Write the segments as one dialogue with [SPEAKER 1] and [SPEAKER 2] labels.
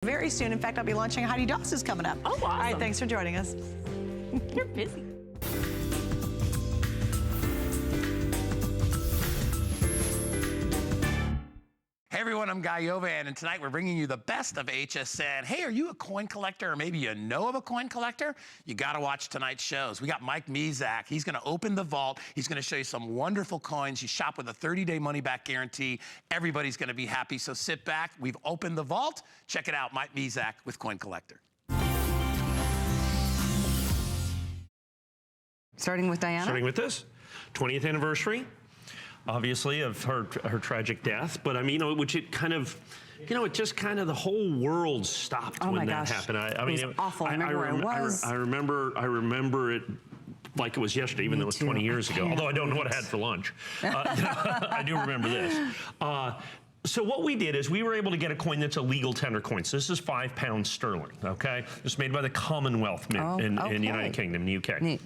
[SPEAKER 1] very soon. In fact, I'll be launching Heidi Doss's coming up.
[SPEAKER 2] Oh, awesome.
[SPEAKER 1] All right, thanks for joining us.
[SPEAKER 2] You're busy.
[SPEAKER 3] Hey everyone, I'm Guy Yovan, and tonight we're bringing you the best of HSN. Hey, are you a coin collector, or maybe you know of a coin collector? You gotta watch tonight's shows. We got Mike Mizak. He's gonna open the vault. He's gonna show you some wonderful coins. You shop with a 30-day money-back guarantee. Everybody's gonna be happy, so sit back. We've opened the vault. Check it out, Mike Mizak with Coin Collector.
[SPEAKER 1] Starting with Diana?
[SPEAKER 4] Starting with this, 20th anniversary, obviously, of her tragic death. But I mean, which it kind of, it just kind of the whole world stopped when that happened. I mean,
[SPEAKER 1] it was awful. I remember where it was.
[SPEAKER 4] I remember it like it was yesterday, even though it was 20 years ago. Although I don't know what I had for lunch. I do remember this. So what we did is we were able to get a coin that's a legal tender coin. So this is £5 sterling, okay? It's made by the Commonwealth Mint in the United Kingdom, the UK.
[SPEAKER 1] Neat.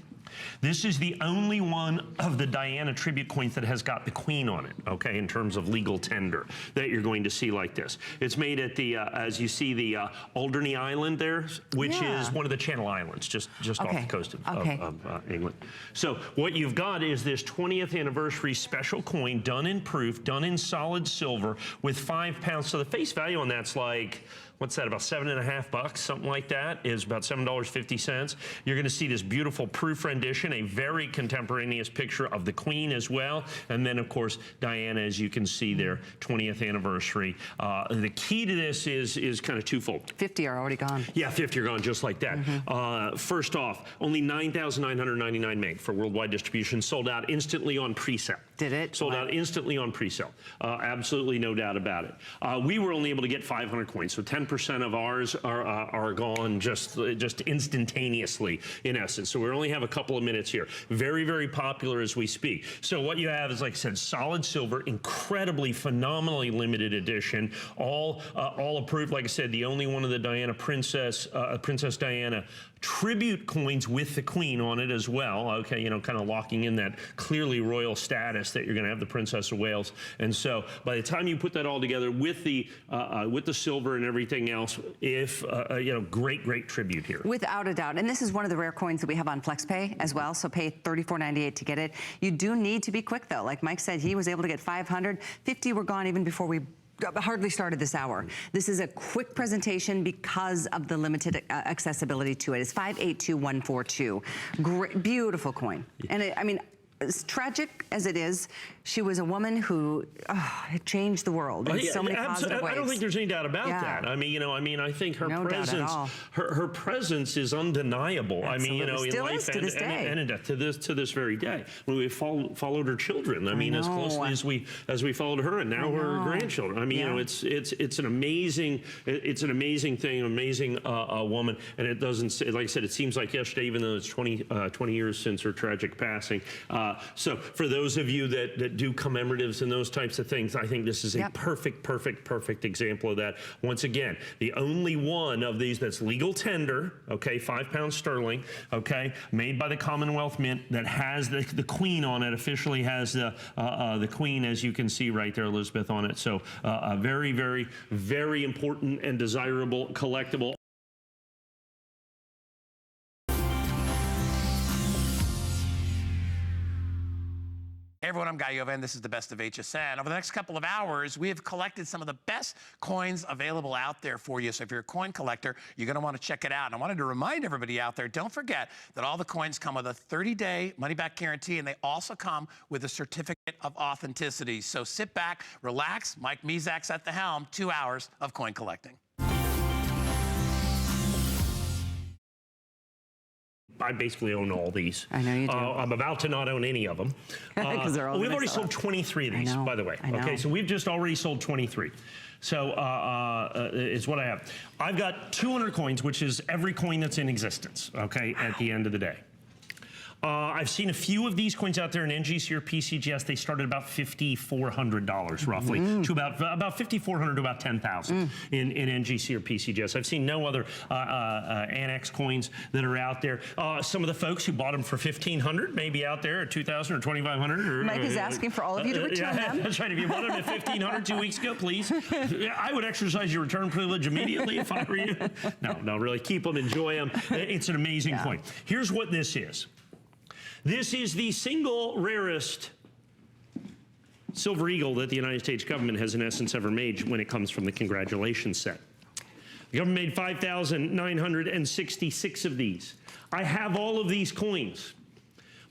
[SPEAKER 4] This is the only one of the Diana tribute coins that has got the Queen on it, okay, in terms of legal tender that you're going to see like this. It's made at the, as you see, the Alderney Island there, which is one of the Channel Islands, just off the coast of England. So what you've got is this 20th anniversary special coin done in proof, done in solid silver with £5. So the face value on that's like, what's that, about $7.50, something like that, is about $7.50. You're gonna see this beautiful proof rendition, a very contemporaneous picture of the Queen as well. And then of course, Diana, as you can see there, 20th anniversary. The key to this is kind of twofold.
[SPEAKER 1] 50 are already gone.
[SPEAKER 4] Yeah, 50 are gone just like that. First off, only 9,999 made for worldwide distribution, sold out instantly on pre-sale.
[SPEAKER 1] Did it?
[SPEAKER 4] Sold out instantly on pre-sale. Absolutely no doubt about it. We were only able to get 500 coins, so 10% of ours are gone just instantaneously, in essence. So we only have a couple of minutes here. Very, very popular as we speak. So what you have is, like I said, solid silver, incredibly, phenomenally limited edition, all approved. Like I said, the only one of the Diana Princess Diana tribute coins with the Queen on it as well. Okay, kind of locking in that clearly royal status that you're going to have the Princess of Wales. And so by the time you put that all together with the silver and everything else, great tribute here.
[SPEAKER 1] Without a doubt. And this is one of the rare coins that we have on FlexPay as well. So pay $34.98 to get it. You do need to be quick though. Like Mike said, he was able to get 500. 50 were gone even before we hardly started this hour. This is a quick presentation because of the limited accessibility to it. It's 582142. Great, beautiful coin. And I mean, as tragic as it is, she was a woman who changed the world in so many positive ways.
[SPEAKER 4] I don't think there's any doubt about that. I mean, I think her presence, her presence is undeniable.
[SPEAKER 1] Absolutely.
[SPEAKER 4] I mean, in life and in death, to this very day. When we followed her children, I mean, as closely as we followed her, and now her grandchildren. I mean, it's an amazing thing, amazing woman, and it doesn't, like I said, it seems like yesterday, even though it's 20 years since her tragic passing. So for those of you that do commemoratives and those types of things, I think this is a perfect example of that. Once again, the only one of these that's legal tender, okay, £5 sterling, okay, made by the Commonwealth Mint that has the Queen on it, officially has the Queen, as you can see right there, Elizabeth, on it. So a very, very, very important and desirable collectible.
[SPEAKER 3] Hey everyone, I'm Guy Yovan. This is the best of HSN. Over the next couple of hours, we have collected some of the best coins available out there for you. So if you're a coin collector, you're going to want to check it out. And I wanted to remind everybody out there, don't forget that all the coins come with a 30-day money-back guarantee, and they also come with a certificate of authenticity. So sit back, relax. Mike Mizak's at the helm. 2 hours of coin collecting.
[SPEAKER 4] I basically own all these.
[SPEAKER 1] I know you do.
[SPEAKER 4] I'm about to not own any of them.
[SPEAKER 1] Because they're all
[SPEAKER 4] we've already sold 23 of these, by the way. Okay, so we've just already sold 23. So is what I have. I've got 200 coins, which is every coin that's in existence, okay, at the end of the day. I've seen a few of these coins out there in NGC or PCGS. They start at about $5,400 roughly, to about $5,400 to about $10,000 in NGC or PCGS. I've seen no other annex coins that are out there. Some of the folks who bought them for $1,500 may be out there at $2,000 or $2,500.
[SPEAKER 1] Mike is asking for all of you to return them.
[SPEAKER 4] That's right. If you bought them at $1,500 2 weeks ago, please. I would exercise your return privilege immediately if I were you. No, really, keep them, enjoy them. It's an amazing coin. Here's what this is. This is the single rarest silver eagle that the United States government has in essence ever made when it comes from the congratulations set. The government made 5,966 of these. I have all of these coins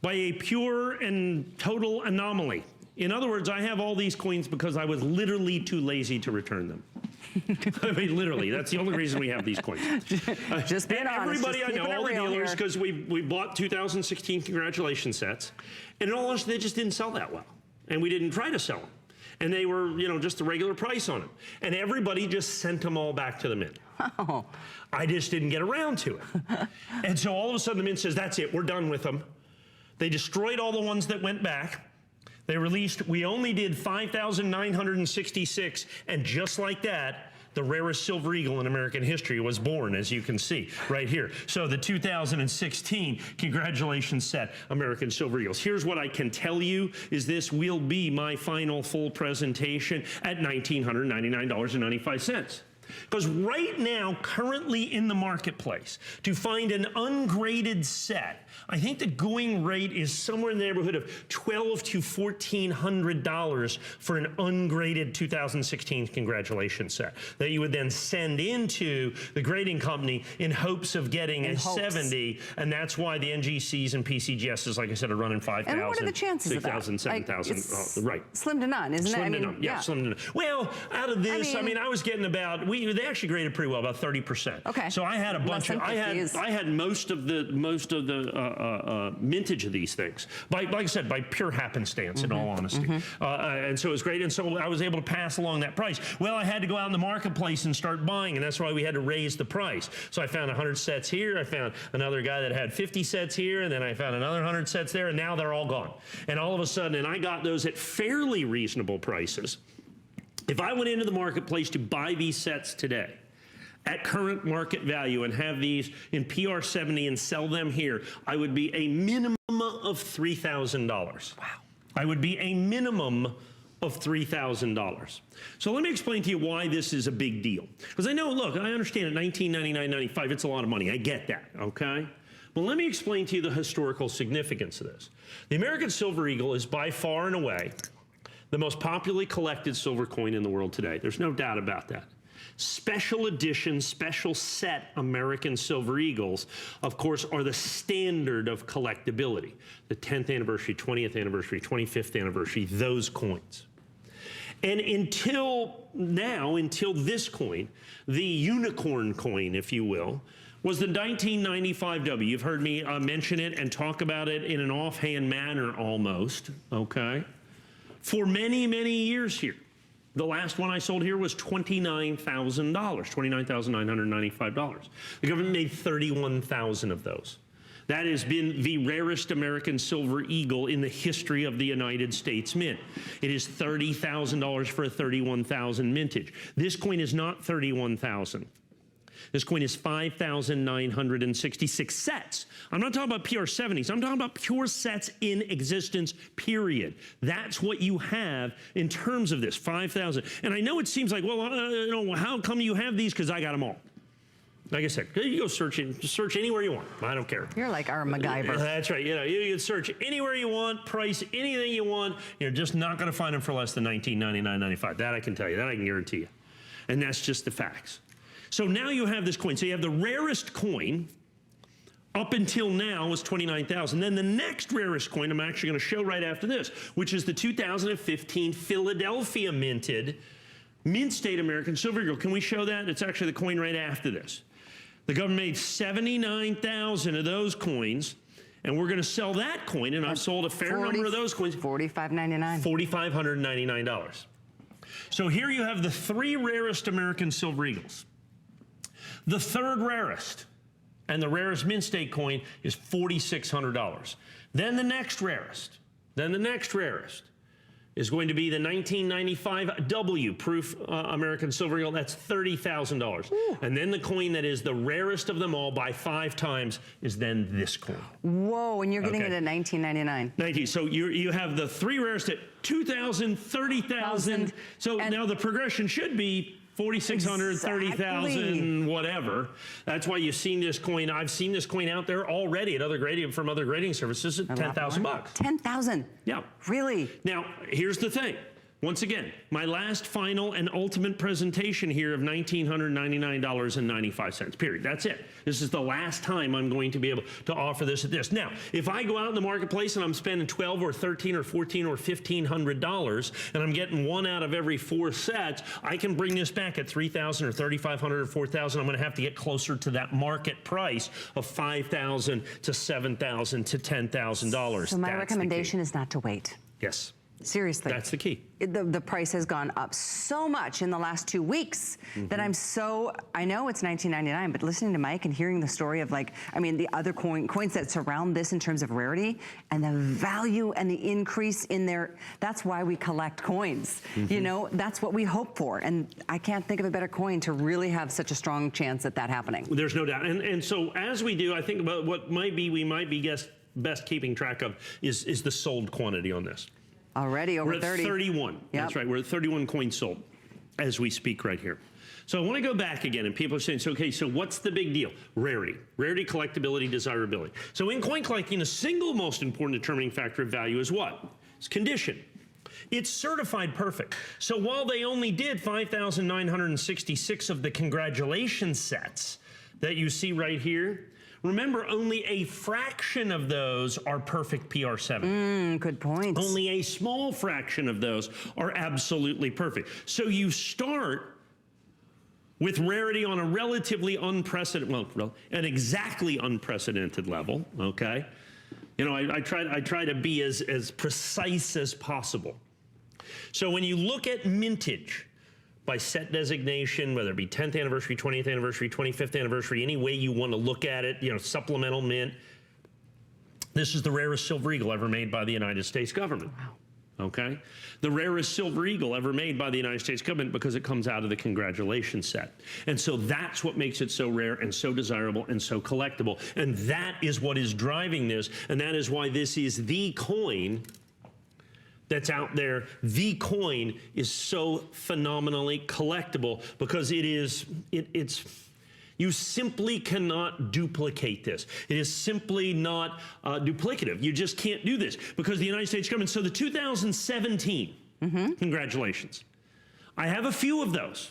[SPEAKER 4] by a pure and total anomaly. In other words, I have all these coins because I was literally too lazy to return them. I mean, literally, that's the only reason we have these coins.
[SPEAKER 1] Just being honest.
[SPEAKER 4] Everybody I know, all the dealers, because we bought 2016 congratulations sets, and in all honesty, they just didn't sell that well. And we didn't try to sell them. And they were, just the regular price on them. And everybody just sent them all back to the mint.
[SPEAKER 1] Oh.
[SPEAKER 4] I just didn't get around to it. And so all of a sudden the mint says, that's it, we're done with them. They destroyed all the ones that went back. They released, we only did 5,966, and just like that, the rarest silver eagle in American history was born, as you can see right here. So the 2016 congratulations set, American Silver Eagles. Here's what I can tell you is this will be my final full presentation at $1,999.95. Because right now, currently in the marketplace, to find an ungraded set, I think the going rate is somewhere in the neighborhood of $1,200 to $1,400 for an ungraded 2016 congratulations set that you would then send into the grading company in hopes of getting a 70, and that's why the NGCs and PCGSs, like I said, are running 5,000.
[SPEAKER 1] And what are the chances of that?
[SPEAKER 4] 6,000, 7,000. Right.
[SPEAKER 1] Slim to none, isn't it?
[SPEAKER 4] Slim to none. Yeah, slim to none. Well, out of this, I mean, I was getting about they actually graded pretty well, about 30%.
[SPEAKER 1] Okay.
[SPEAKER 4] So I had a bunch of I had most of the mintage of these things. Like I said, by pure happenstance, in all honesty. And so it was great. And so I was able to pass along that price. Well, I had to go out in the marketplace and start buying, and that's why we had to raise the price. So I found 100 sets here. I found another guy that had 50 sets here, and then I found another 100 sets there, and now they're all gone. And all of a sudden, and I got those at fairly reasonable prices. If I went into the marketplace to buy these sets today, at current market value and have these in PR70 and sell them here, I would be a minimum of $3,000. Wow. I would be a minimum of $3,000. So let me explain to you why this is a big deal. Because I know, look, I understand at $1999.95, it's a lot of money. I get that, okay? Well, let me explain to you the historical significance of this. The American Silver Eagle is by far and away the most popularly collected silver coin in the world today. There's no doubt about that. Special edition, special set American Silver Eagles, of course, are the standard of collectability. The 10th anniversary, 20th anniversary, 25th anniversary, those coins. And until now, until this coin, the unicorn coin, if you will, was the 1995W. You've heard me mention it and talk about it in an offhand manner almost, okay? For many, many years here. The last one I sold here was $29,000, $29,995. The government made 31,000 of those. That has been the rarest American Silver Eagle in the history of the United States Mint. It is $30,000 for a 31,000 mintage. This coin is not 31,000. This coin is 5,966 sets. I'm not talking about PR70s. I'm talking about pure sets in existence, period. That's what you have in terms of this, 5,000. And I know it seems like, well, how come you have these? Because I got them all. Like I said, you go search anywhere you want. I don't care.
[SPEAKER 1] You're like our MacGyver.
[SPEAKER 4] That's right. You can search anywhere you want, price anything you want. You're just not going to find them for less than $1999.95. That I can tell you. That I can guarantee you. And that's just the facts. So now you have this coin. So you have the rarest coin up until now was 29,000. Then the next rarest coin I'm actually going to show right after this, which is the 2015 Philadelphia minted Mint State American Silver Eagle. Can we show that? It's actually the coin right after this. The government made 79,000 of those coins, and we're going to sell that coin, and I've sold a fair number of those coins.
[SPEAKER 1] $4,599.
[SPEAKER 4] $4,599. So here you have the three rarest American Silver Eagles. The third rarest, and the rarest mint state coin is $4,600. Then the next rarest is going to be the 1995 W proof American silver eagle. That's $30,000. And then the coin that is the rarest of them all by 5 times is then this coin.
[SPEAKER 1] Whoa, and you're getting it at $19.99.
[SPEAKER 4] So you have the 3 rarest at $2,000, $30,000. So now the progression should be 4,600, 30,000, whatever. That's why you've seen this coin. I've seen this coin out there already at other grading services at $10,000.
[SPEAKER 1] 10,000.
[SPEAKER 4] Yeah.
[SPEAKER 1] Really?
[SPEAKER 4] Now, here's the thing. Once again, my last, final, and ultimate presentation here of $1,999.95, period. That's it. This is the last time I'm going to be able to offer this at this. Now, if I go out in the marketplace and I'm spending $1,200 or $1,300 or $1,400 or $1,500 and I'm getting 1 out of every 4 sets, I can bring this back at $3,000 or $3,500 or $4,000. I'm going to have to get closer to that market price of $5,000 to $7,000 to $10,000.
[SPEAKER 1] So my recommendation is not to wait.
[SPEAKER 4] Yes.
[SPEAKER 1] Seriously.
[SPEAKER 4] That's the key.
[SPEAKER 1] The price has gone up so much in the last 2 weeks that I know it's $19.99, but listening to Mike and hearing the story of the other coins that surround this in terms of rarity and the value and the increase in there, that's why we collect coins. You know, that's what we hope for. And I can't think of a better coin to really have such a strong chance at that happening.
[SPEAKER 4] There's no doubt. And so as we do, I think about what we might be best keeping track of is the sold quantity on this.
[SPEAKER 1] Already over 30.
[SPEAKER 4] We're at 31. Yep. That's right. We're at 31 coins sold as we speak right here. So I want to go back again, and people are saying, so, okay, so what's the big deal? Rarity, collectability, desirability. So in coin collecting, the single most important determining factor of value is what? It's condition. It's certified perfect. So while they only did 5,966 of the congratulations sets that you see right here, remember, only a fraction of those are perfect PR7.
[SPEAKER 1] Good point.
[SPEAKER 4] Only a small fraction of those are absolutely perfect. So you start with rarity on a relatively unprecedented, an exactly unprecedented level, okay? You know, I try to be as precise as possible. So when you look at mintage, by set designation, whether it be 10th anniversary, 20th anniversary, 25th anniversary, any way you want to look at it, you know, supplemental mint. This is the rarest silver eagle ever made by the United States government. Wow. Okay? The rarest silver eagle ever made by the United States government because it comes out of the congratulations set. And so that's what makes it so rare and so desirable and so collectible. And that is what is driving this. And that is why this is the coin that's out there. The coin is so phenomenally collectible because it's you simply cannot duplicate this. It is simply not duplicative. You just can't do this because the United States government. So the 2017, congratulations. I have a few of those.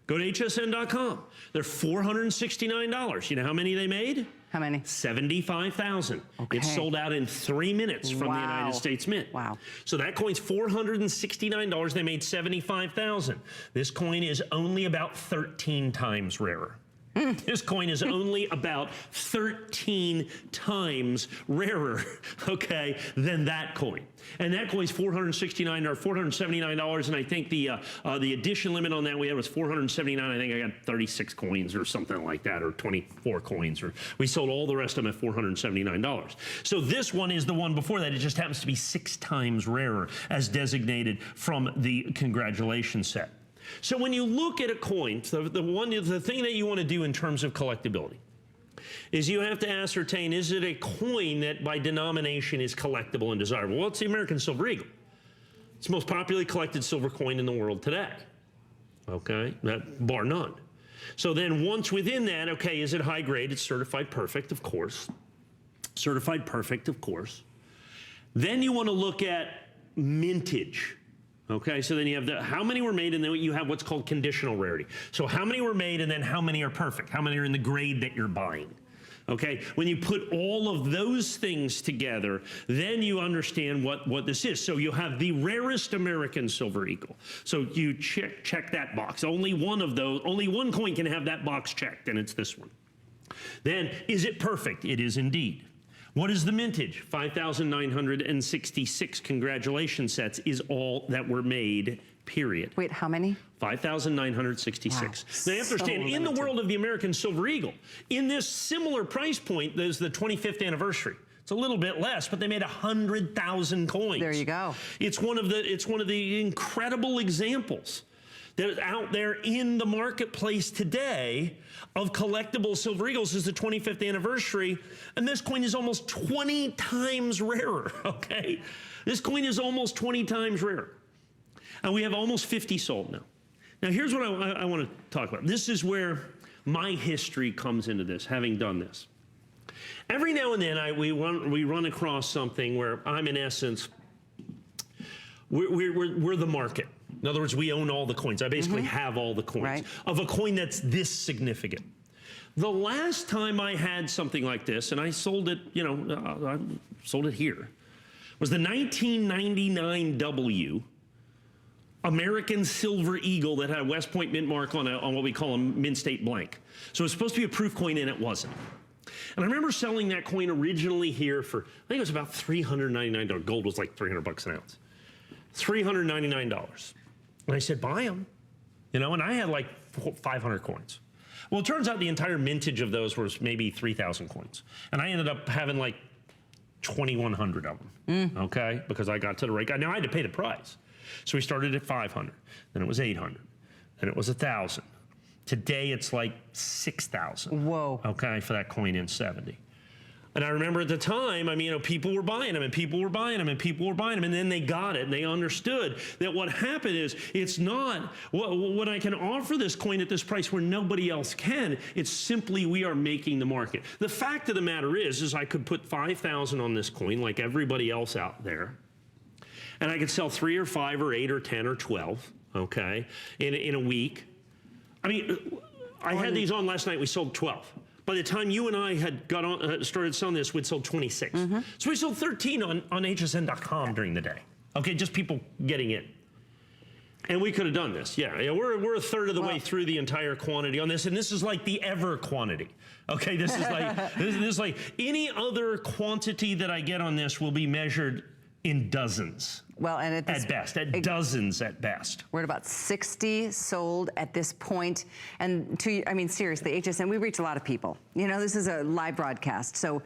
[SPEAKER 4] Go to hsn.com. They're $469. You know how many they made?
[SPEAKER 1] How many?
[SPEAKER 4] 75,000.
[SPEAKER 1] Okay.
[SPEAKER 4] It sold out in 3 minutes from the United States Mint.
[SPEAKER 1] Wow.
[SPEAKER 4] So that coin's $469. They made 75,000. This coin is only about 13 times rarer. This coin is only about 13 times rarer, okay, than that coin. And that coin's $469 or $479, and I think the edition limit on that we had was $479. I think I got 36 coins or something like that, or 24 coins, or we sold all the rest of them at $479. So this one is the one before that. It just happens to be 6 times rarer as designated from the congratulations set. So when you look at a coin, the thing that you want to do in terms of collectability is you have to ascertain, is it a coin that by denomination is collectible and desirable? Well, it's the American Silver Eagle. It's the most popularly collected silver coin in the world today, okay, bar none. So then once within that, okay, is it high grade? It's certified perfect, of course. Certified perfect, of course. Then you want to look at mintage. Okay, so then you have how many were made, and then you have what's called conditional rarity. So how many were made, and then how many are perfect? How many are in the grade that you're buying? Okay, when you put all of those things together, then you understand what this is. So you have the rarest American Silver Eagle. So you check that box. Only one of those, only one coin can have that box checked, and it's this one. Then, is it perfect? It is indeed. What is the mintage? 5,966 congratulations sets is all that were made period.
[SPEAKER 1] Wait, how many?
[SPEAKER 4] 5,966.
[SPEAKER 1] Wow.
[SPEAKER 4] Now you have to understand, in the world of the American Silver Eagle, in this similar price point, there's the 25th anniversary. It's a little bit less, but they made 100,000 coins.
[SPEAKER 1] There you go.
[SPEAKER 4] It's one of the incredible examples that is out there in the marketplace today of collectible Silver Eagles. Is the 25th anniversary, and this coin is almost 20 times rarer, okay? This coin is almost 20 times rarer. And we have almost 50 sold now. Now here's what I want to talk about. This is where my history comes into this, having done this. Every now and then we run across something where I'm, in essence, we're the market. In other words, we own all the coins. I basically have all the coins of a coin that's this significant. The last time I had something like this, and I sold it, I sold it here, was the 1999 W American Silver Eagle that had a West Point mint mark on what we call a mint state blank. So it was supposed to be a proof coin, and it wasn't. And I remember selling that coin originally here for, I think it was about $399. Gold was like 300 bucks an ounce. $399. And I said, buy them. And I had like 500 coins. Well, it turns out the entire mintage of those was maybe 3,000 coins. And I ended up having like 2,100 of them, okay? Because I got to the right guy. Now, I had to pay the price. So we started at 500, then it was 800, then it was 1,000. Today, it's like 6,000.
[SPEAKER 1] Whoa.
[SPEAKER 4] Okay, for that coin in 70. And I remember at the time, people were buying them, and people were buying them, and people were buying them, and then they got it, and they understood that what happened is, it's not, what I can offer this coin at this price where nobody else can, it's simply we are making the market. The fact of the matter is I could put 5,000 on this coin like everybody else out there, and I could sell 3 or 5 or 8 or 10 or 12, okay, in a week. I had these on last night, we sold 12. By the time you and I had got on, started selling this, we'd sold 26. So we sold 13 on hsn.com during the day. Okay, just people getting in. And we could have done this, yeah. We're a third of the way through the entire quantity on this, and this is like the ever quantity. Okay, this is like, this is like any other quantity that I get on this will be measured in dozens.
[SPEAKER 1] Well, and
[SPEAKER 4] at best, dozens at best.
[SPEAKER 1] We're at about 60 sold at this point. And seriously, HSN, we reach a lot of people. This is a live broadcast. So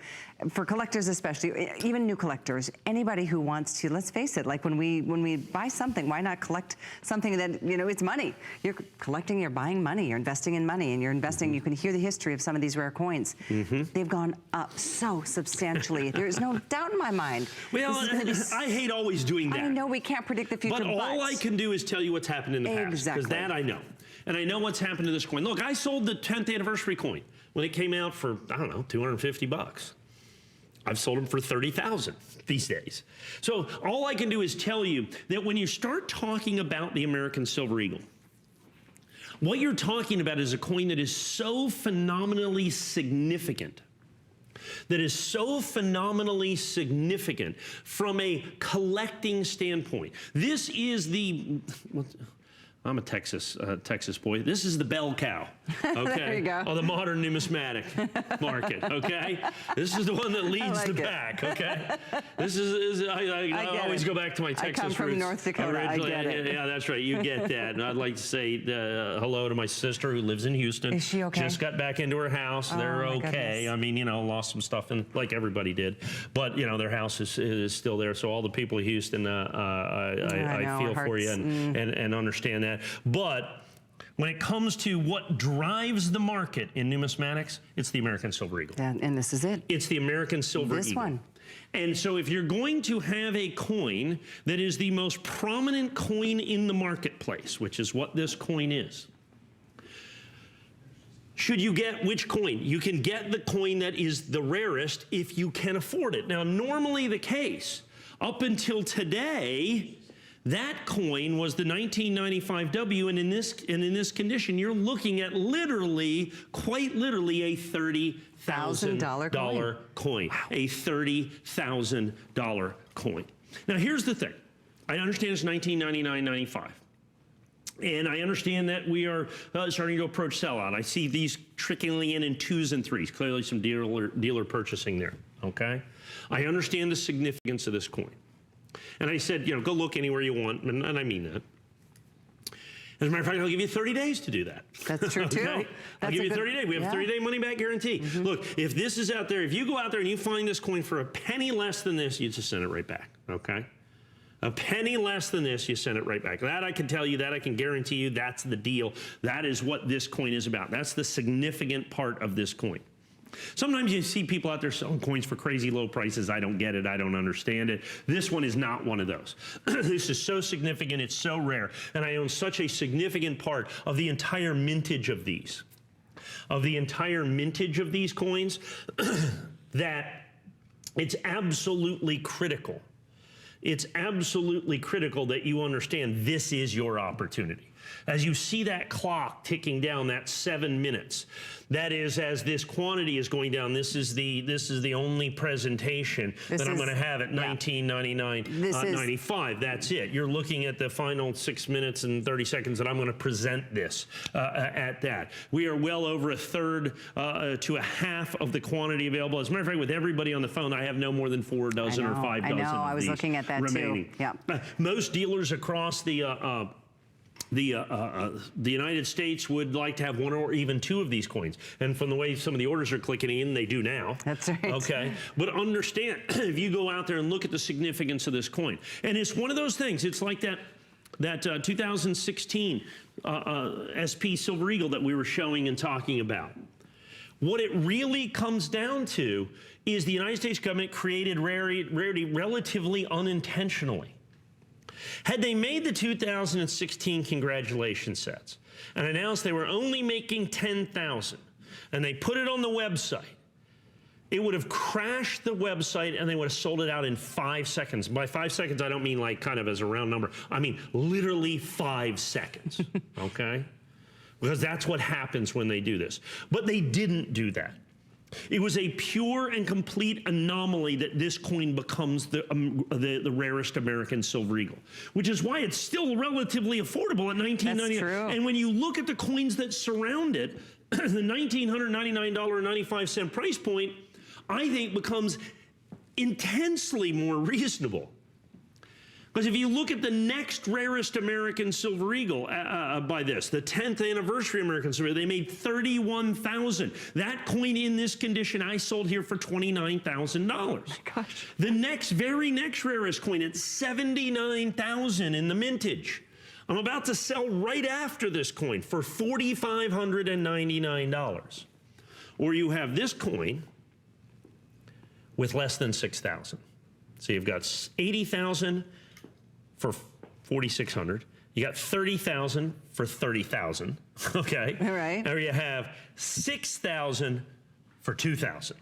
[SPEAKER 1] for collectors especially, even new collectors, anybody who wants to, let's face it, like when we buy something, why not collect something that, it's money. You're collecting, you're buying money, you're investing in money, and you're investing, you can hear the history of some of these rare coins. They've gone up so substantially. There's no doubt in my mind.
[SPEAKER 4] Well, I hate always doing that.
[SPEAKER 1] I know we can't predict the future,
[SPEAKER 4] but all I can do is tell you what's happened in the past, because that I know. And I know what's happened to this coin. Look, I sold the 10th anniversary coin when it came out for, I don't know, 250 bucks. I've sold them for 30,000 these days. So all I can do is tell you that when you start talking about the American Silver Eagle, what you're talking about is a coin that is so phenomenally significant, from a collecting standpoint. This is I'm a Texas boy. This is the bell cow, okay?
[SPEAKER 1] There you go.
[SPEAKER 4] Of the modern numismatic market, okay? This is the one that leads the pack, okay? This is I always go back to my Texas roots.
[SPEAKER 1] I come from North Dakota,
[SPEAKER 4] originally.
[SPEAKER 1] I get it.
[SPEAKER 4] Yeah, that's right, you get that. And I'd like to say hello to my sister who lives in Houston.
[SPEAKER 1] Is she okay?
[SPEAKER 4] Just got back into her house. They're okay.
[SPEAKER 1] Goodness.
[SPEAKER 4] Lost some stuff, like everybody did. But, their house is still there. So all the people of Houston, I feel for you and understand that. But when it comes to what drives the market in numismatics, it's the American Silver Eagle.
[SPEAKER 1] And this is it.
[SPEAKER 4] It's the American Silver Eagle.
[SPEAKER 1] This one.
[SPEAKER 4] And so if you're going to have a coin that is the most prominent coin in the marketplace, which is what this coin is, should you get which coin? You can get the coin that is the rarest if you can afford it. Now, normally the case, up until today, that coin was the 1995 W, and in this condition, you're looking at quite literally, a $30,000 coin. Wow. A $30,000 coin. Now, here's the thing. I understand it's 1999-95. And I understand that we are starting to approach sellout. I see these trickling in 2s and 3s. Clearly some dealer purchasing there, okay? I understand the significance of this coin. And I said, go look anywhere you want, and I mean that. As a matter of fact, I'll give you 30 days to do that.
[SPEAKER 1] That's true, too.
[SPEAKER 4] Okay? I'll give you 30 days. We have a 30-day money-back guarantee. Look, if this is out there, if you go out there and you find this coin for a penny less than this, you just send it right back, okay? A penny less than this, you send it right back. That I can tell you, that I can guarantee you, that's the deal. That is what this coin is about. That's the significant part of this coin. Sometimes you see people out there selling coins for crazy low prices. I don't get it. I don't understand it. This one is not one of those. This is so significant. It's so rare. And I own such a significant part of the entire mintage of these. Of the entire mintage of these coins, that it's absolutely critical. It's absolutely critical that you understand this is your opportunity. As you see that clock ticking down, that 7 minutes, that is as this quantity is going down. This is the only presentation that I'm going to have at $19.99.95. That's it. You're looking at the final 6 minutes and 30 seconds that I'm going to present this at that. We are well over a third to a half of the quantity available. As a matter of fact, with everybody on the phone, I have no more than 4 dozen or 5 dozen.
[SPEAKER 1] I know. I was looking at that
[SPEAKER 4] remaining.
[SPEAKER 1] too. Yeah.
[SPEAKER 4] Most dealers across the United States would like to have 1 or even 2 of these coins. And from the way some of the orders are clicking in, they do now.
[SPEAKER 1] That's right. Okay.
[SPEAKER 4] But understand, if you go out there and look at the significance of this coin, and it's one of those things, it's like that 2016 SP Silver Eagle that we were showing and talking about. What it really comes down to is the United States government created Rarity relatively unintentionally. Had they made the 2016 congratulation sets and announced they were only making 10,000 and they put it on the website, it would have crashed the website and they would have sold it out in 5 seconds. By 5 seconds, I don't mean like kind of as a round number. I mean literally 5 seconds, okay? Because that's what happens when they do this. But they didn't do that. It was a pure and complete anomaly that this coin becomes the rarest American silver eagle, which is why it's still relatively affordable at $19.99.
[SPEAKER 1] That's true.
[SPEAKER 4] And when you look at the coins that surround it, the $1,999.95 price point, I think becomes intensely more reasonable. Because if you look at the next rarest American silver eagle by this, the 10th anniversary American silver, they made $31,000. That coin in this condition I sold here for $29,000. Oh my gosh. The very next rarest coin at $79,000 in the mintage. I'm about to sell right after this coin for $4,599. Or you have this coin with less than $6,000. So you've got $80,000 for $4,600. You got $30,000 for $30,000. Okay.
[SPEAKER 1] All right.
[SPEAKER 4] Or you have $6,000 for $2,000.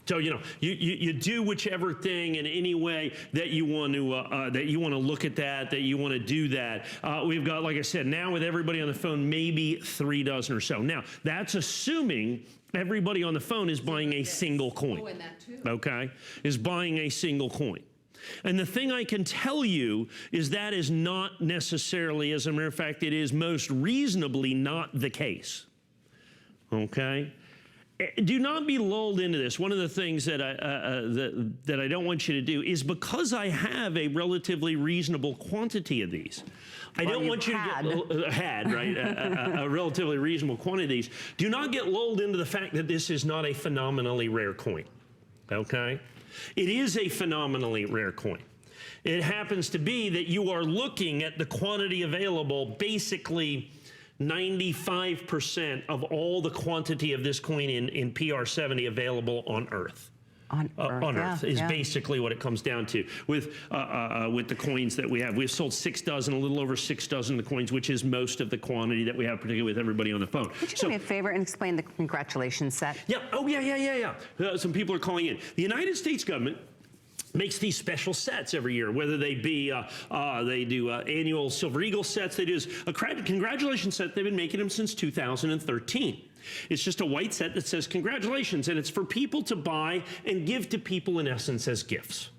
[SPEAKER 4] So you do whichever thing in any way that you want to look at that you want to do that. We've got, like I said, now with everybody on the phone, maybe 3 dozen or so. Now that's assuming everybody on the phone is buying a single coin.
[SPEAKER 2] Oh, and that too.
[SPEAKER 4] Okay, is buying a single coin. And the thing I can tell you is that is not necessarily, as a matter of fact, it is most reasonably not the case. Okay? Do not be lulled into this. One of the things that I don't want you to do is, because I have a relatively reasonable quantity of these, I don't want you to get a relatively reasonable quantity of these. Do not get lulled into the fact that this is not a phenomenally rare coin. Okay? It is a phenomenally rare coin. It happens to be that you are looking at the quantity available, basically 95% of all the quantity of this coin in PR70 available on Earth. On Earth is basically what it comes down to with the coins that we have. We've sold 6 dozen, a little over 6 dozen of the coins, which is most of the quantity that we have, particularly with everybody on the phone.
[SPEAKER 1] Would you do me a favor and explain the congratulations set?
[SPEAKER 4] Yeah. Oh, yeah. Some people are calling in. The United States government makes these special sets every year, whether they be, they do annual Silver Eagle sets. They do a congratulations set. They've been making them since 2013. It's just a white set that says congratulations, and it's for people to buy and give to people in essence as gifts.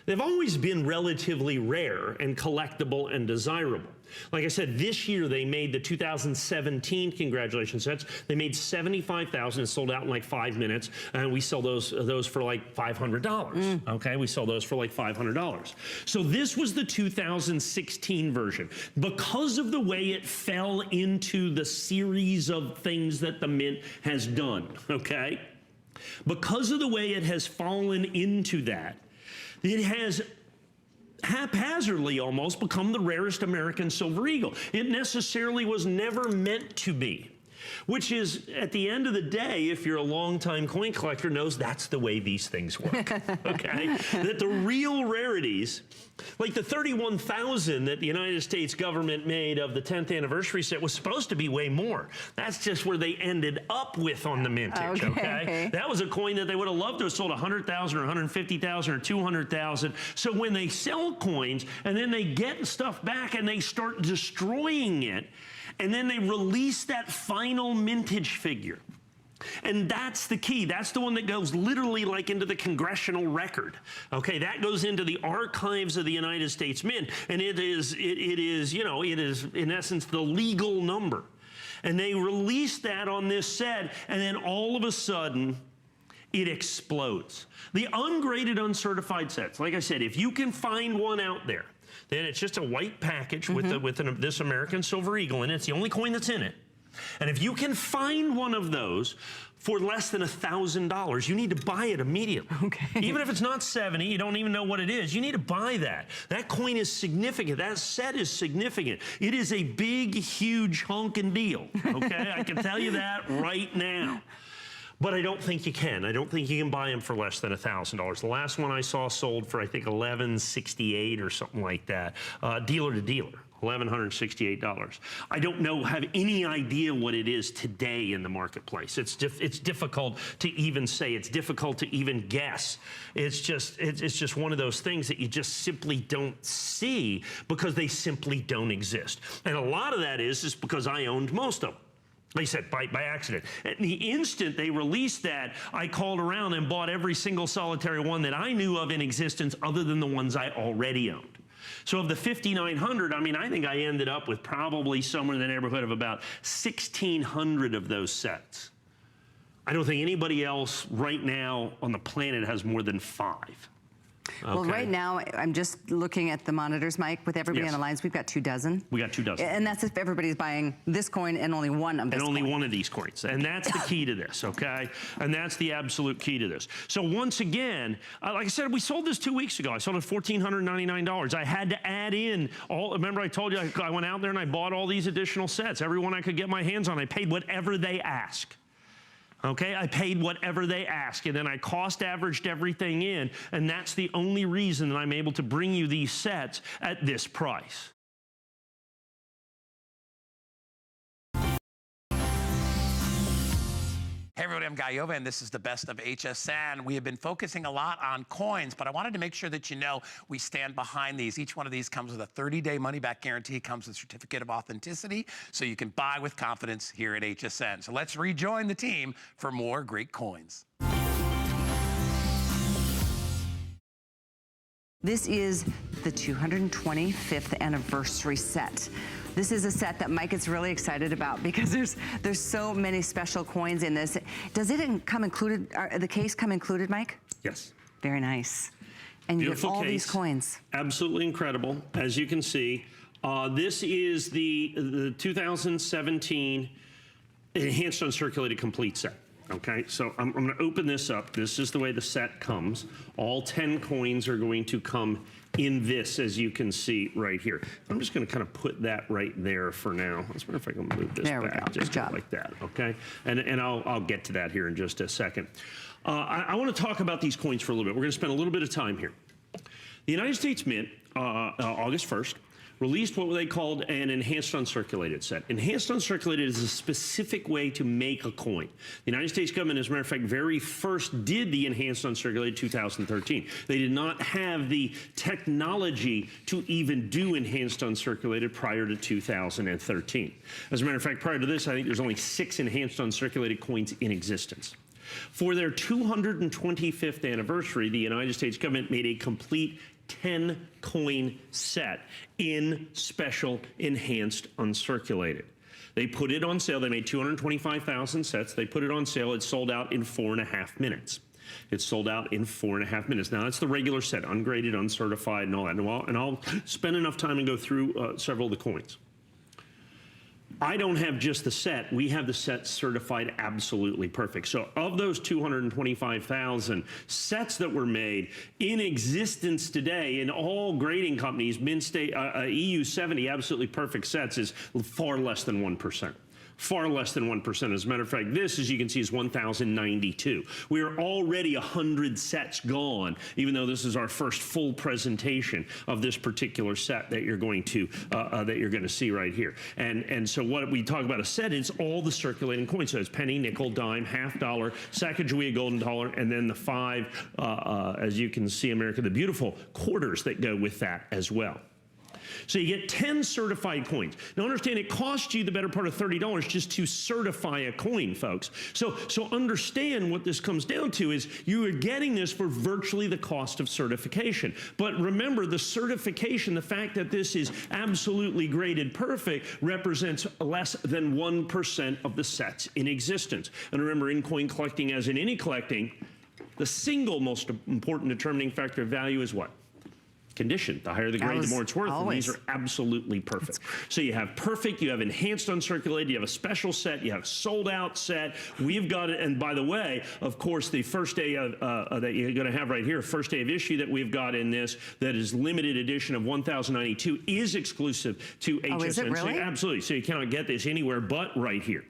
[SPEAKER 4] they've always been relatively rare and collectible and desirable. Like I said, this year they made the 2017 congratulations sets. They made 75,000 and sold out in like 5 minutes, and we sell those for like $500. Okay, we sell those for like $500. So this was the 2016 version. Because of the way it fell into the series of things that the Mint has done, okay? Because of the way it has fallen into that, it has haphazardly almost become the rarest American silver eagle. It necessarily was never meant to be, which is, at the end of the day, if you're a longtime coin collector, knows that's the way these things work, okay? That the real rarities, like the 31,000 that the United States government made of the 10th anniversary set, was supposed to be way more. That's just where they ended up with on the mintage, okay? That was a coin that they would have loved to have sold 100,000 or 150,000 or 200,000. So when they sell coins and then they get stuff back and they start destroying it, and then they release that final mintage figure. And that's the key. That's the one that goes literally like into the congressional record. Okay, that goes into the archives of the United States Mint, and it is in essence the legal number. And they release that on this set, and then all of a sudden it explodes. The ungraded, uncertified sets, like I said, if you can find one out there, then it's just a white package with this American silver eagle in it. It's the only coin that's in it. And if you can find one of those for less than $1,000, you need to buy it immediately. Okay. Even if it's not 70, you don't even know what it is, you need to buy that. That coin is significant. That set is significant. It is a big, huge hunkin' deal, okay? I can tell you that right now. But I don't think you can. I don't think you can buy them for less than $1,000. The last one I saw sold for, I think, $1,168 or something like that, dealer to dealer. $1,168. I don't have any idea what it is today in the marketplace. It's difficult to even say. It's difficult to even guess. It's just one of those things that you just simply don't see because they simply don't exist. And a lot of that is because I owned most of them. Like I said, by accident. At the instant they released that, I called around and bought every single solitary one that I knew of in existence other than the ones I already owned. So of the 5,900, I mean, I think I ended up with probably somewhere in the neighborhood of about 1,600 of those sets. I don't think anybody else right now on the planet has more than 5. Okay.
[SPEAKER 1] Well, right now, I'm just looking at the monitors, Mike. With everybody on the lines, we've got 24.
[SPEAKER 4] We got 24.
[SPEAKER 1] And that's if everybody's buying this coin and only one of this
[SPEAKER 4] And only one of these coins. And that's the key to this, okay? And that's the absolute key to this. So once again, like I said, we sold this 2 weeks ago. I sold it for $1,499. I had to add in remember I told you I went out there and I bought all these additional sets. Every one I could get my hands on. I paid whatever they ask. Okay, I paid whatever they ask, and then I cost averaged everything in, and that's the only reason that I'm able to bring you these sets at this price.
[SPEAKER 3] Hey everybody, I'm Guy Yova, and this is the best of HSN. We have been focusing a lot on coins, but I wanted to make sure that you know we stand behind these. Each one of these comes with a 30-day money-back guarantee, comes with a certificate of authenticity, so you can buy with confidence here at HSN. So let's rejoin the team for more great coins.
[SPEAKER 1] This is the 225th anniversary set. This is a set that Mike is really excited about because there's so many special coins in this. Does it come included, the case come included, Mike?
[SPEAKER 4] Yes.
[SPEAKER 1] Very nice. And you have all these coins.
[SPEAKER 4] Absolutely incredible. As you can see, this is the 2017 Enhanced Uncirculated Complete set. Okay, so I'm going to open this up. This is the way the set comes. All 10 coins are going to come in this, as you can see right here. I'm just going to kind of put that right there for now. Let's see if I can move this back just like that, okay? And I'll get to that here in just a second. I want to talk about these coins for a little bit. We're going to spend a little bit of time here. The United States Mint, August 1st, released what they called an enhanced uncirculated set. Enhanced uncirculated is a specific way to make a coin. The United States government, as a matter of fact, very first did the enhanced uncirculated 2013. They did not have the technology to even do enhanced uncirculated prior to 2013. As a matter of fact, prior to this, I think there's only 6 enhanced uncirculated coins in existence. For their 225th anniversary, the United States government made a complete 10-coin set in special enhanced uncirculated. They put it on sale. They made 225,000 sets. They put it on sale. It sold out in 4.5 minutes. It sold out in 4.5 minutes. Now, that's the regular set, ungraded, uncertified, and all that. And I'll spend enough time and go through several of the coins. I don't have just the set. We have the set certified absolutely perfect. So of those 225,000 sets that were made in existence today in all grading companies, Mint State, EU 70 absolutely perfect sets is far less than 1%. Far less than 1%. As a matter of fact, this, as you can see, is 1,092. We are already 100 sets gone, even though this is our first full presentation of this particular set that you're going to see right here. And so what we talk about a set is all the circulating coins. So it's penny, nickel, dime, half dollar, Sacagawea golden dollar, and then the 5, as you can see, America the Beautiful, quarters that go with that as well. So you get 10 certified coins. Now understand, it costs you the better part of $30 just to certify a coin, folks. So understand what this comes down to is you are getting this for virtually the cost of certification. But remember, the certification, the fact that this is absolutely graded perfect, represents less than 1% of the sets in existence. And remember, in coin collecting, as in any collecting, the single most important determining factor of value is what? Condition. The higher the grade, the more it's worth.
[SPEAKER 1] Always.
[SPEAKER 4] And these are absolutely perfect. So you have perfect, you have enhanced uncirculated, you have a special set, you have a sold out set. We've got it. And by the way, of course, the first day of, that you're going to have right here, first day of issue that we've got in this, that is limited edition of 1,092, is exclusive to HSN.
[SPEAKER 1] Oh, is it really?
[SPEAKER 4] So absolutely. So you cannot get this anywhere but right here.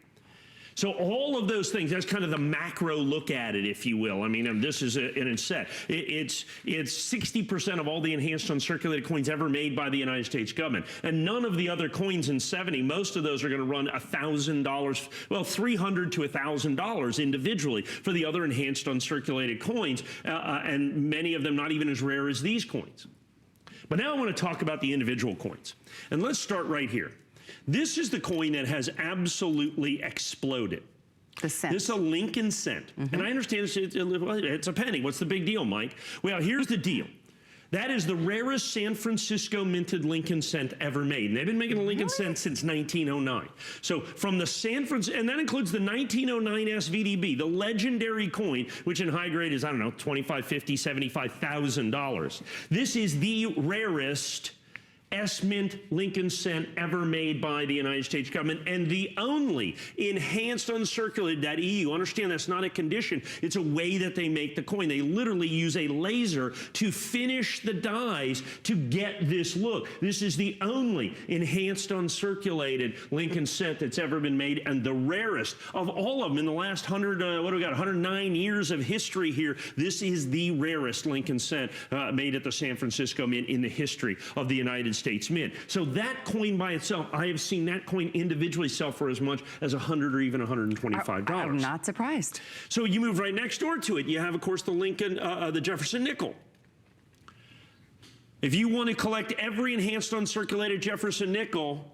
[SPEAKER 4] So all of those things, that's kind of the macro look at it, if you will. I mean, this is a set. It's 60% of all the enhanced uncirculated coins ever made by the United States government. And none of the other coins in 70, most of those are going to run $1,000, well, $300 to $1,000 individually for the other enhanced uncirculated coins, and many of them not even as rare as these coins. But now I want to talk about the individual coins. And let's start right here. This is the coin that has absolutely exploded.
[SPEAKER 1] The cent.
[SPEAKER 4] This is a Lincoln cent. And I understand it's a penny. What's the big deal, Mike? Well, here's the deal. That is the rarest San Francisco minted Lincoln cent ever made. And they've been making a Lincoln cent since 1909. So from the San Francisco, and that includes the 1909 SVDB, the legendary coin, which in high grade is, I don't know, $25,000, $50,000, $75,000. This is the rarest S-Mint Lincoln cent ever made by the United States government, and the only enhanced uncirculated, that EU, understand that's not a condition, it's a way that they make the coin. They literally use a laser to finish the dies to get this look. This is the only enhanced uncirculated Lincoln cent that's ever been made, and the rarest of all of them in the last 109 years of history here. This is the rarest Lincoln cent made at the San Francisco Mint in the history of the United States Mint. So that coin by itself, I have seen that coin individually sell for as much as $100 or even $125.
[SPEAKER 1] I'm not surprised.
[SPEAKER 4] So you move right next door to it. You have, of course, the Lincoln, the Jefferson nickel. If you want to collect every enhanced uncirculated Jefferson nickel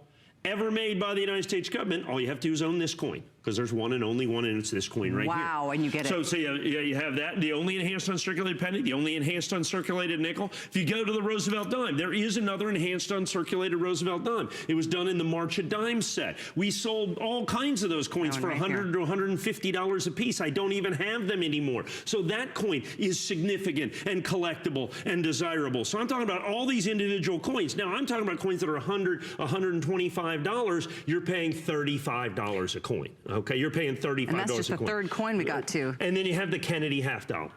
[SPEAKER 4] ever made by the United States government, all you have to do is own this coin, because there's one and only one, and it's this coin right here.
[SPEAKER 1] Wow, and you get it.
[SPEAKER 4] So you have that, the only enhanced uncirculated penny, the only enhanced uncirculated nickel. If you go to the Roosevelt dime, there is another enhanced uncirculated Roosevelt dime. It was done in the March of Dimes set. We sold all kinds of those coins for $100 to $150 a piece. I don't even have them anymore. So that coin is significant and collectible and desirable. So I'm talking about all these individual coins. Now I'm talking about coins that are $100, $125. You're paying $35 a coin. Okay, you're paying $35 a coin.
[SPEAKER 1] And that's just the third coin we got to.
[SPEAKER 4] And then you have the Kennedy half dollar.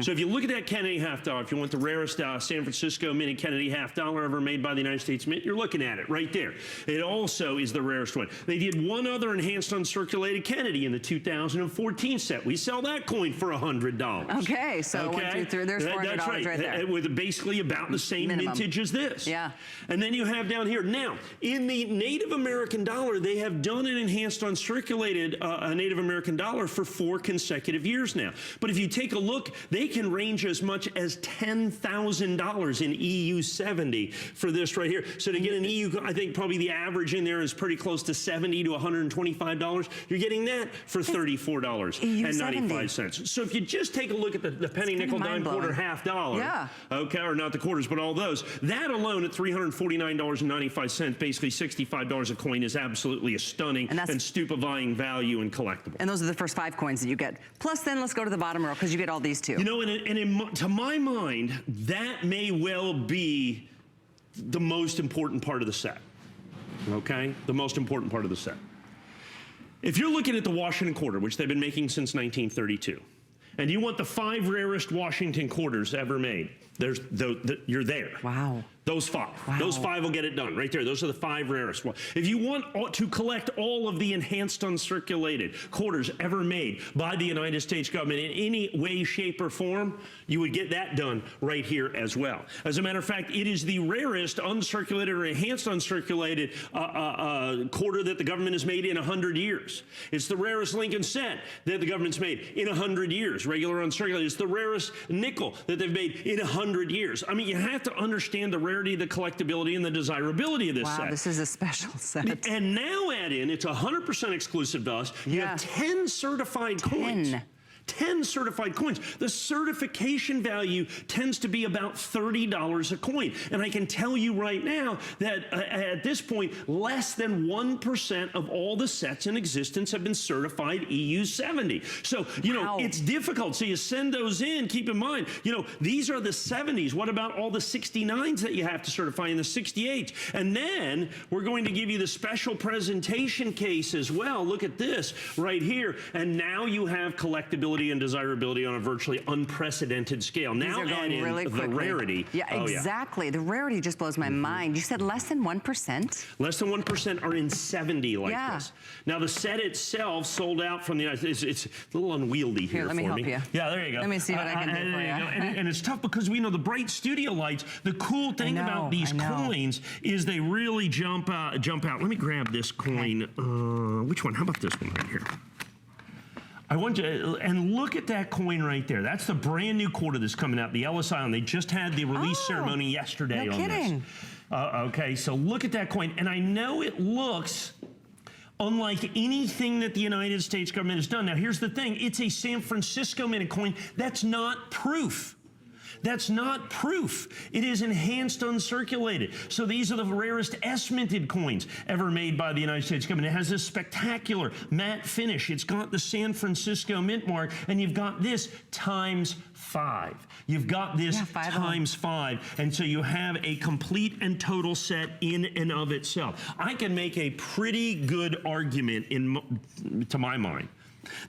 [SPEAKER 4] So if you look at that Kennedy half dollar, if you want the rarest San Francisco minted Kennedy half dollar ever made by the United States Mint, you're looking at it right there. It also is the rarest one. They did one other enhanced uncirculated Kennedy in the 2014 set. We sell that coin for $100.
[SPEAKER 1] Okay, so 1, 2, 3, there's $400
[SPEAKER 4] that's
[SPEAKER 1] right there.
[SPEAKER 4] With basically about the same mintage as this.
[SPEAKER 1] Yeah.
[SPEAKER 4] And then you have down here. Now, in the Native American dollar, they have done an enhanced uncirculated Native American dollar for 4 consecutive years now. But if you take a look, they can range as much as $10,000 in EU70 for this right here. So to get an EU, I think probably the average in there is pretty close to $70 to $125. You're getting that for $34.95. So if you just take a look at the penny, nickel, dime, quarter, half dollar,
[SPEAKER 1] yeah,
[SPEAKER 4] okay, or not the quarters, but all those, that alone at $349.95, basically $65 a coin, is absolutely a stunning and stupefying value and collectible.
[SPEAKER 1] And those are the first 5 coins that you get. Plus, then let's go to the bottom row because you get all these too.
[SPEAKER 4] You know, to my mind, that may well be the most important part of the set. Okay, the most important part of the set. If you're looking at the Washington quarter, which they've been making since 1932, and you want the 5 rarest Washington quarters ever made, you're there.
[SPEAKER 1] Wow.
[SPEAKER 4] Those 5. Wow. Those 5 will get it done right there. Those are the 5 rarest. If you want to collect all of the enhanced uncirculated quarters ever made by the United States government in any way, shape, or form, you would get that done right here as well. As a matter of fact, it is the rarest uncirculated or enhanced uncirculated quarter that the government has made in 100 years. It's the rarest Lincoln cent that the government's made in 100 years, regular uncirculated. It's the rarest nickel that they've made in 100 years. I mean, you have to understand the rarity, the collectability, and the desirability of this set.
[SPEAKER 1] Wow, this is a special set.
[SPEAKER 4] And now add in, it's 100% exclusive to us. You have 10 certified coins. 10 certified coins. The certification value tends to be about $30 a coin. And I can tell you right now that at this point, less than 1% of all the sets in existence have been certified EU70. So, you know, it's difficult. So you send those in, keep in mind, you know, these are the 70s. What about all the 69s that you have to certify and the 68s? And then we're going to give you the special presentation case as well. Look at this right here. And now you have collectability and desirability on a virtually unprecedented scale. Now add in
[SPEAKER 1] really
[SPEAKER 4] the rarity.
[SPEAKER 1] Yeah, exactly. The rarity just blows my mind. You said less than 1%?
[SPEAKER 4] Less than 1% are in 70 like this. Now the set itself sold out from the United States. It's a little unwieldy here,
[SPEAKER 1] let me help you.
[SPEAKER 4] Yeah, there you go.
[SPEAKER 1] Let me see what I can do for you.
[SPEAKER 4] And it's tough because we know the bright studio lights. The cool thing about these coins is they really jump out. Let me grab this coin. Which one? How about this one right here? I want you to, and look at that coin right there. That's the brand new quarter that's coming out, the Ellis Island. They just had the release ceremony yesterday on this. Okay, so look at that coin. And I know it looks unlike anything that the United States government has done. Now, here's the thing. It's a San Francisco minted coin. That's not proof. That's not proof. It is enhanced uncirculated. So these are the rarest S-minted coins ever made by the United States government. It has this spectacular matte finish. It's got the San Francisco mint mark, and you've got this times 5. You've got this times 5, and so you have a complete and total set in and of itself. I can make a pretty good argument to my mind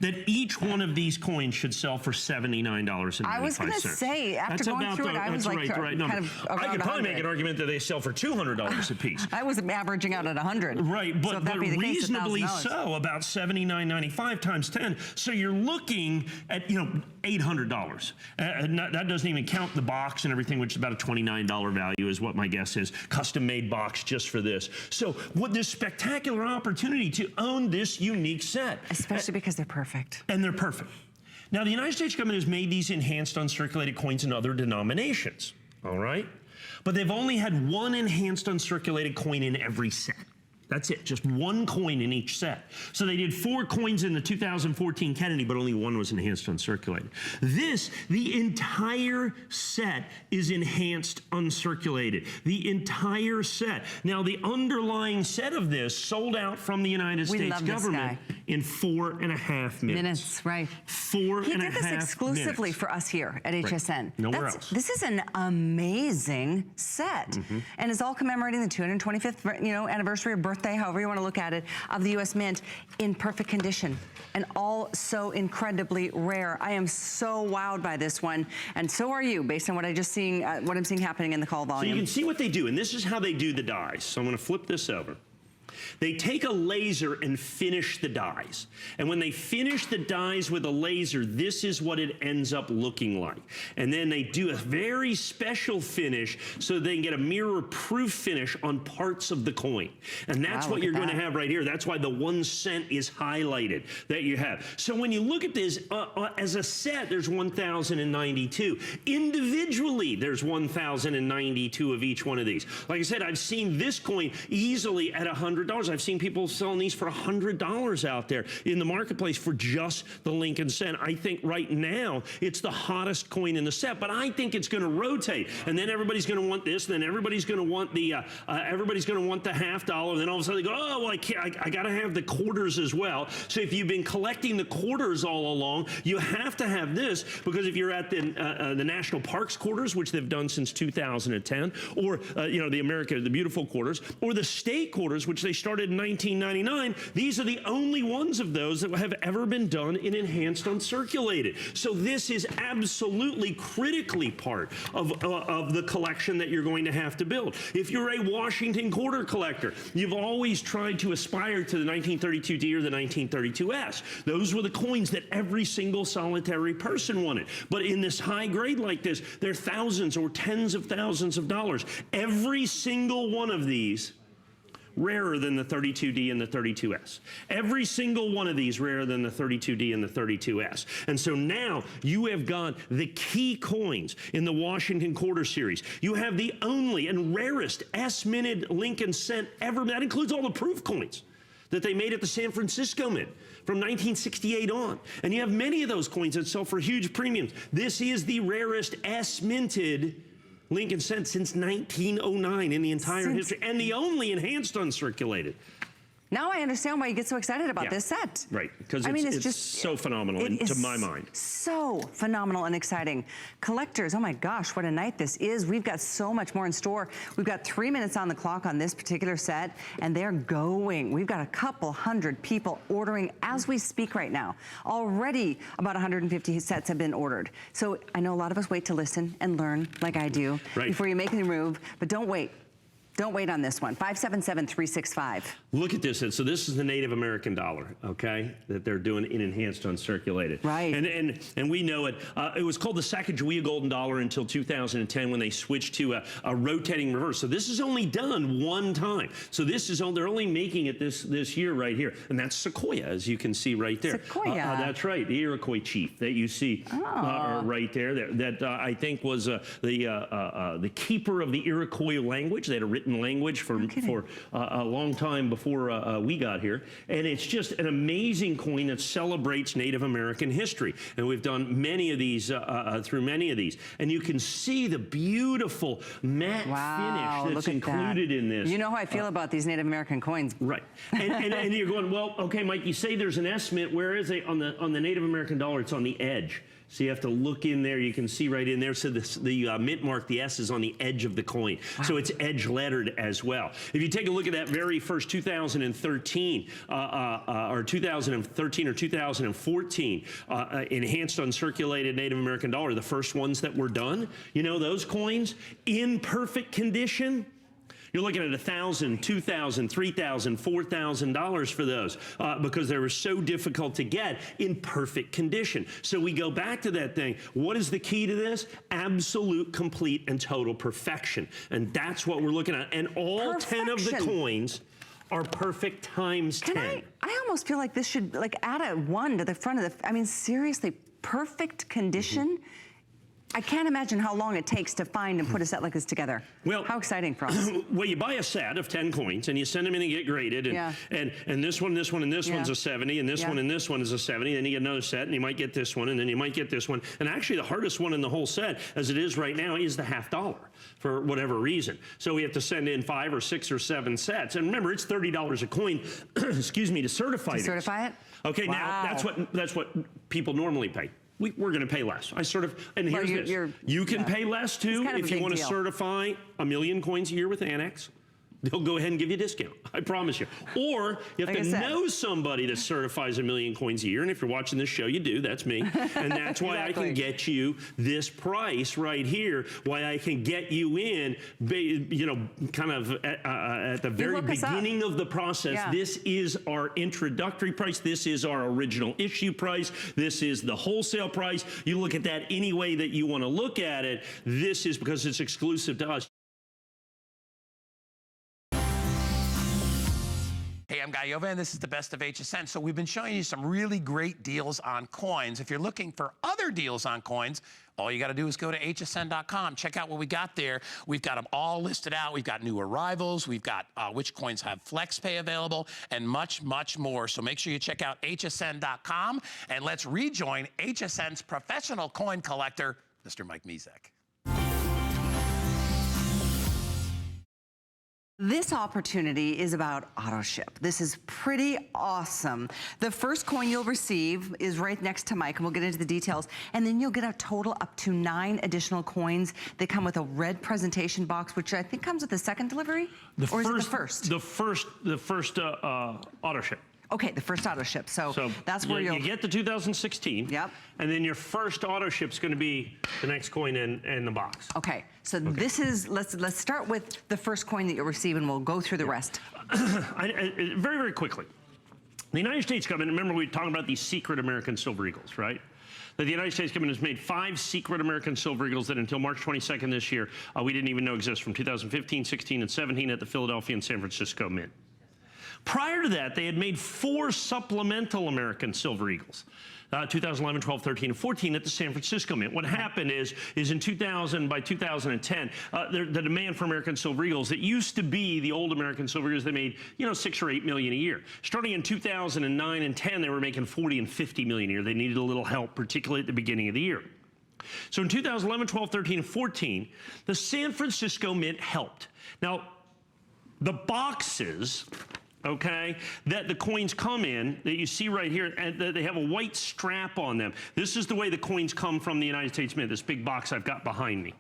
[SPEAKER 4] that each one of these coins should sell for $79.95.
[SPEAKER 1] I was going to say, after going through it, I was like, kind of
[SPEAKER 4] I could probably make an argument that they sell for $200 a piece.
[SPEAKER 1] I was averaging out at 100.
[SPEAKER 4] Right, but reasonably so, about $79.95 times 10. So you're looking at, you know, $800. That doesn't even count the box and everything, which is about a $29 value is what my guess is. Custom-made box just for this. So what this spectacular opportunity to own this unique set.
[SPEAKER 1] Especially because they're perfect.
[SPEAKER 4] And they're perfect. Now, the United States government has made these enhanced uncirculated coins in other denominations, all right? But they've only had one enhanced uncirculated coin in every set. That's it, just one coin in each set. So they did 4 coins in the 2014 Kennedy, but only one was enhanced uncirculated. The entire set is enhanced uncirculated. The entire set. Now, the underlying set of this sold out from the United States government in 4.5 minutes.
[SPEAKER 1] Right.
[SPEAKER 4] 4.5 minutes.
[SPEAKER 1] He did this exclusively for us here at HSN.
[SPEAKER 4] Nowhere else.
[SPEAKER 1] This is an amazing set. And it's all commemorating the 225th, anniversary or birthday, however you want to look at it, of the U.S. Mint in perfect condition and all so incredibly rare. I am so wowed by this one, and so are you, based on what I'm seeing happening in the call volume.
[SPEAKER 4] So you can see what they do, and this is how they do the dies. So I'm going to flip this over. They take a laser and finish the dies. And when they finish the dies with a laser, this is what it ends up looking like. And then they do a very special finish so they can get a mirror-proof finish on parts of the coin. And that's what you're going to have right here. That's why the 1 cent is highlighted that you have. So when you look at this, as a set, there's 1,092. Individually, there's 1,092 of each one of these. Like I said, I've seen this coin easily at $100. I've seen people selling these for $100 out there in the marketplace for just the Lincoln cent. I think right now it's the hottest coin in the set, but I think it's going to rotate, and then everybody's going to want this, and then everybody's going to want the half dollar, and then all of a sudden they go, oh, well, I got to have the quarters as well. So if you've been collecting the quarters all along, you have to have this, because if you're at the National Parks quarters, which they've done since 2010, or the beautiful quarters, or the state quarters, which they started in 1999, these are the only ones of those that have ever been done in enhanced uncirculated. So this is absolutely critically part of the collection that you're going to have to build. If you're a Washington quarter collector, you've always tried to aspire to the 1932D or the 1932S. Those were the coins that every single solitary person wanted. But in this high grade like this, they're thousands or tens of thousands of dollars. Every single one of these rarer than the 32D and the 32S. Every single one of these rarer than the 32D and the 32S. And so now you have got the key coins in the Washington Quarter Series. You have the only and rarest S-minted Lincoln cent ever. That includes all the proof coins that they made at the San Francisco Mint from 1968 on. And you have many of those coins that sell for huge premiums. This is the rarest S-minted Lincoln cent since 1909 in the entire history, and the only enhanced uncirculated.
[SPEAKER 1] Now I understand why you get so excited about this set.
[SPEAKER 4] Right, because it's just so phenomenal to my mind.
[SPEAKER 1] So phenomenal and exciting. Collectors, oh my gosh, what a night this is. We've got so much more in store. We've got 3 minutes on the clock on this particular set, and they're going. We've got a couple hundred people ordering as we speak right now. Already about 150 sets have been ordered. So I know a lot of us wait to listen and learn like I do before you make any move, but don't wait. Don't wait on this one. 577-365.
[SPEAKER 4] Look at this. So this is the Native American dollar, okay, that they're doing in enhanced uncirculated.
[SPEAKER 1] Right.
[SPEAKER 4] And we know it. It was called the Sacagawea Golden Dollar until 2010 when they switched to a rotating reverse. So this is only done one time. So this is they're only making it this year right here, and that's Sequoia, as you can see right there.
[SPEAKER 1] Sequoia.
[SPEAKER 4] That's right, the Iroquois chief that you see right there. That I think was the keeper of the Iroquois language. They had a written language for a long time before we got here, and it's just an amazing coin that celebrates Native American history. And we've done many of these through many of these, and you can see the beautiful matte finish that's included in this.
[SPEAKER 1] You know how I feel about these Native American coins,
[SPEAKER 4] right? And you're going, well, okay, Mike. You say there's an S mint. Where is it on the Native American dollar? It's on the edge. So you have to look in there. You can see right in there. So the mint mark, the S, is on the edge of the coin. Wow. So it's edge lettered as well. If you take a look at that very first 2013 or 2013 or 2014 enhanced uncirculated Native American dollar, the first ones that were done, you know, those coins in perfect condition, you're looking at $1,000, $2,000, $3,000, $4,000 for those because they were so difficult to get in perfect condition. So we go back to that thing. What is the key to this? Absolute, complete, and total perfection. And that's what we're looking at. And all 10 of the coins are perfect times 10.
[SPEAKER 1] I almost feel like this should add a 1 to the front of the, I mean, seriously, perfect condition. I can't imagine how long it takes to find and put a set like this together. Well, how exciting for us.
[SPEAKER 4] Well, you buy a set of 10 coins and you send them in and get graded, and this one, and this one's a 70, and this one and this one is a 70. Then you get another set, and you might get this one, and then you might get this one. And actually, the hardest one in the whole set, as it is right now, is the $half for whatever reason. So we have to send in 5 or 6 or 7 sets. And remember, it's $30 a coin, excuse me, to certify it.
[SPEAKER 1] Certify it?
[SPEAKER 4] Okay, now that's what people normally pay. We're going to pay less. And here's this. You can pay less too if you want to certify 1 million coins a year with Annex. they'll go ahead and give you a discount. I promise you. Or you have to know somebody that certifies 1 million coins a year. And if you're watching this show, you do. That's me. And that's why I can get you this price right here. Why I can get you in, you know, kind of at the very beginning of the process. Yeah. This is our introductory price. This is our original issue price. This is the wholesale price. You look at that any way that you want to look at it. This is because it's exclusive to us.
[SPEAKER 3] Hey, I'm Guy Yova, and this is the best of HSN. So we've been showing you some really great deals on coins. If you're looking for other deals on coins, all you got to do is go to hsn.com. Check out what we got there. We've got them all listed out. We've got new arrivals. We've got which coins have FlexPay available, and much, much more. So make sure you check out hsn.com, and let's rejoin HSN's professional coin collector, Mr. Mike Mezek.
[SPEAKER 1] This opportunity is about auto ship. This is pretty awesome. The first coin you'll receive is right next to Mike, and we'll get into the details. And then you'll get a total up to 9 additional coins. They come with a red presentation box, which I think comes with the second delivery? Or is it the first?
[SPEAKER 4] The first auto ship.
[SPEAKER 1] Okay, the first auto ship. So that's where
[SPEAKER 4] you get the 2016.
[SPEAKER 1] Yep.
[SPEAKER 4] And then your first auto ship's going to be the next coin in the box.
[SPEAKER 1] Okay. So this is, let's start with the first coin that you'll receive, and we'll go through the rest.
[SPEAKER 4] Very, very quickly. The United States government, remember we were talking about these secret American silver eagles, right? That the United States government has made 5 secret American silver eagles that until March 22nd this year, we didn't even know exist, from 2015, 16, and 17 at the Philadelphia and San Francisco Mint. Prior to that, they had made 4 supplemental American silver eagles, 2011, 12, 13, and 14 at the San Francisco Mint. What happened is in 2000, by 2010, the demand for American silver eagles, it used to be the old American silver eagles, they made, you know, 6 or 8 million a year. Starting in 2009 and 10, they were making 40 and 50 million a year. They needed a little help, particularly at the beginning of the year. So in 2011, 12, 13, and 14, the San Francisco Mint helped. Now, the boxes, okay, that the coins come in, that you see right here, and they have a white strap on them. This is the way the coins come from the United States Mint, this big box I've got behind me.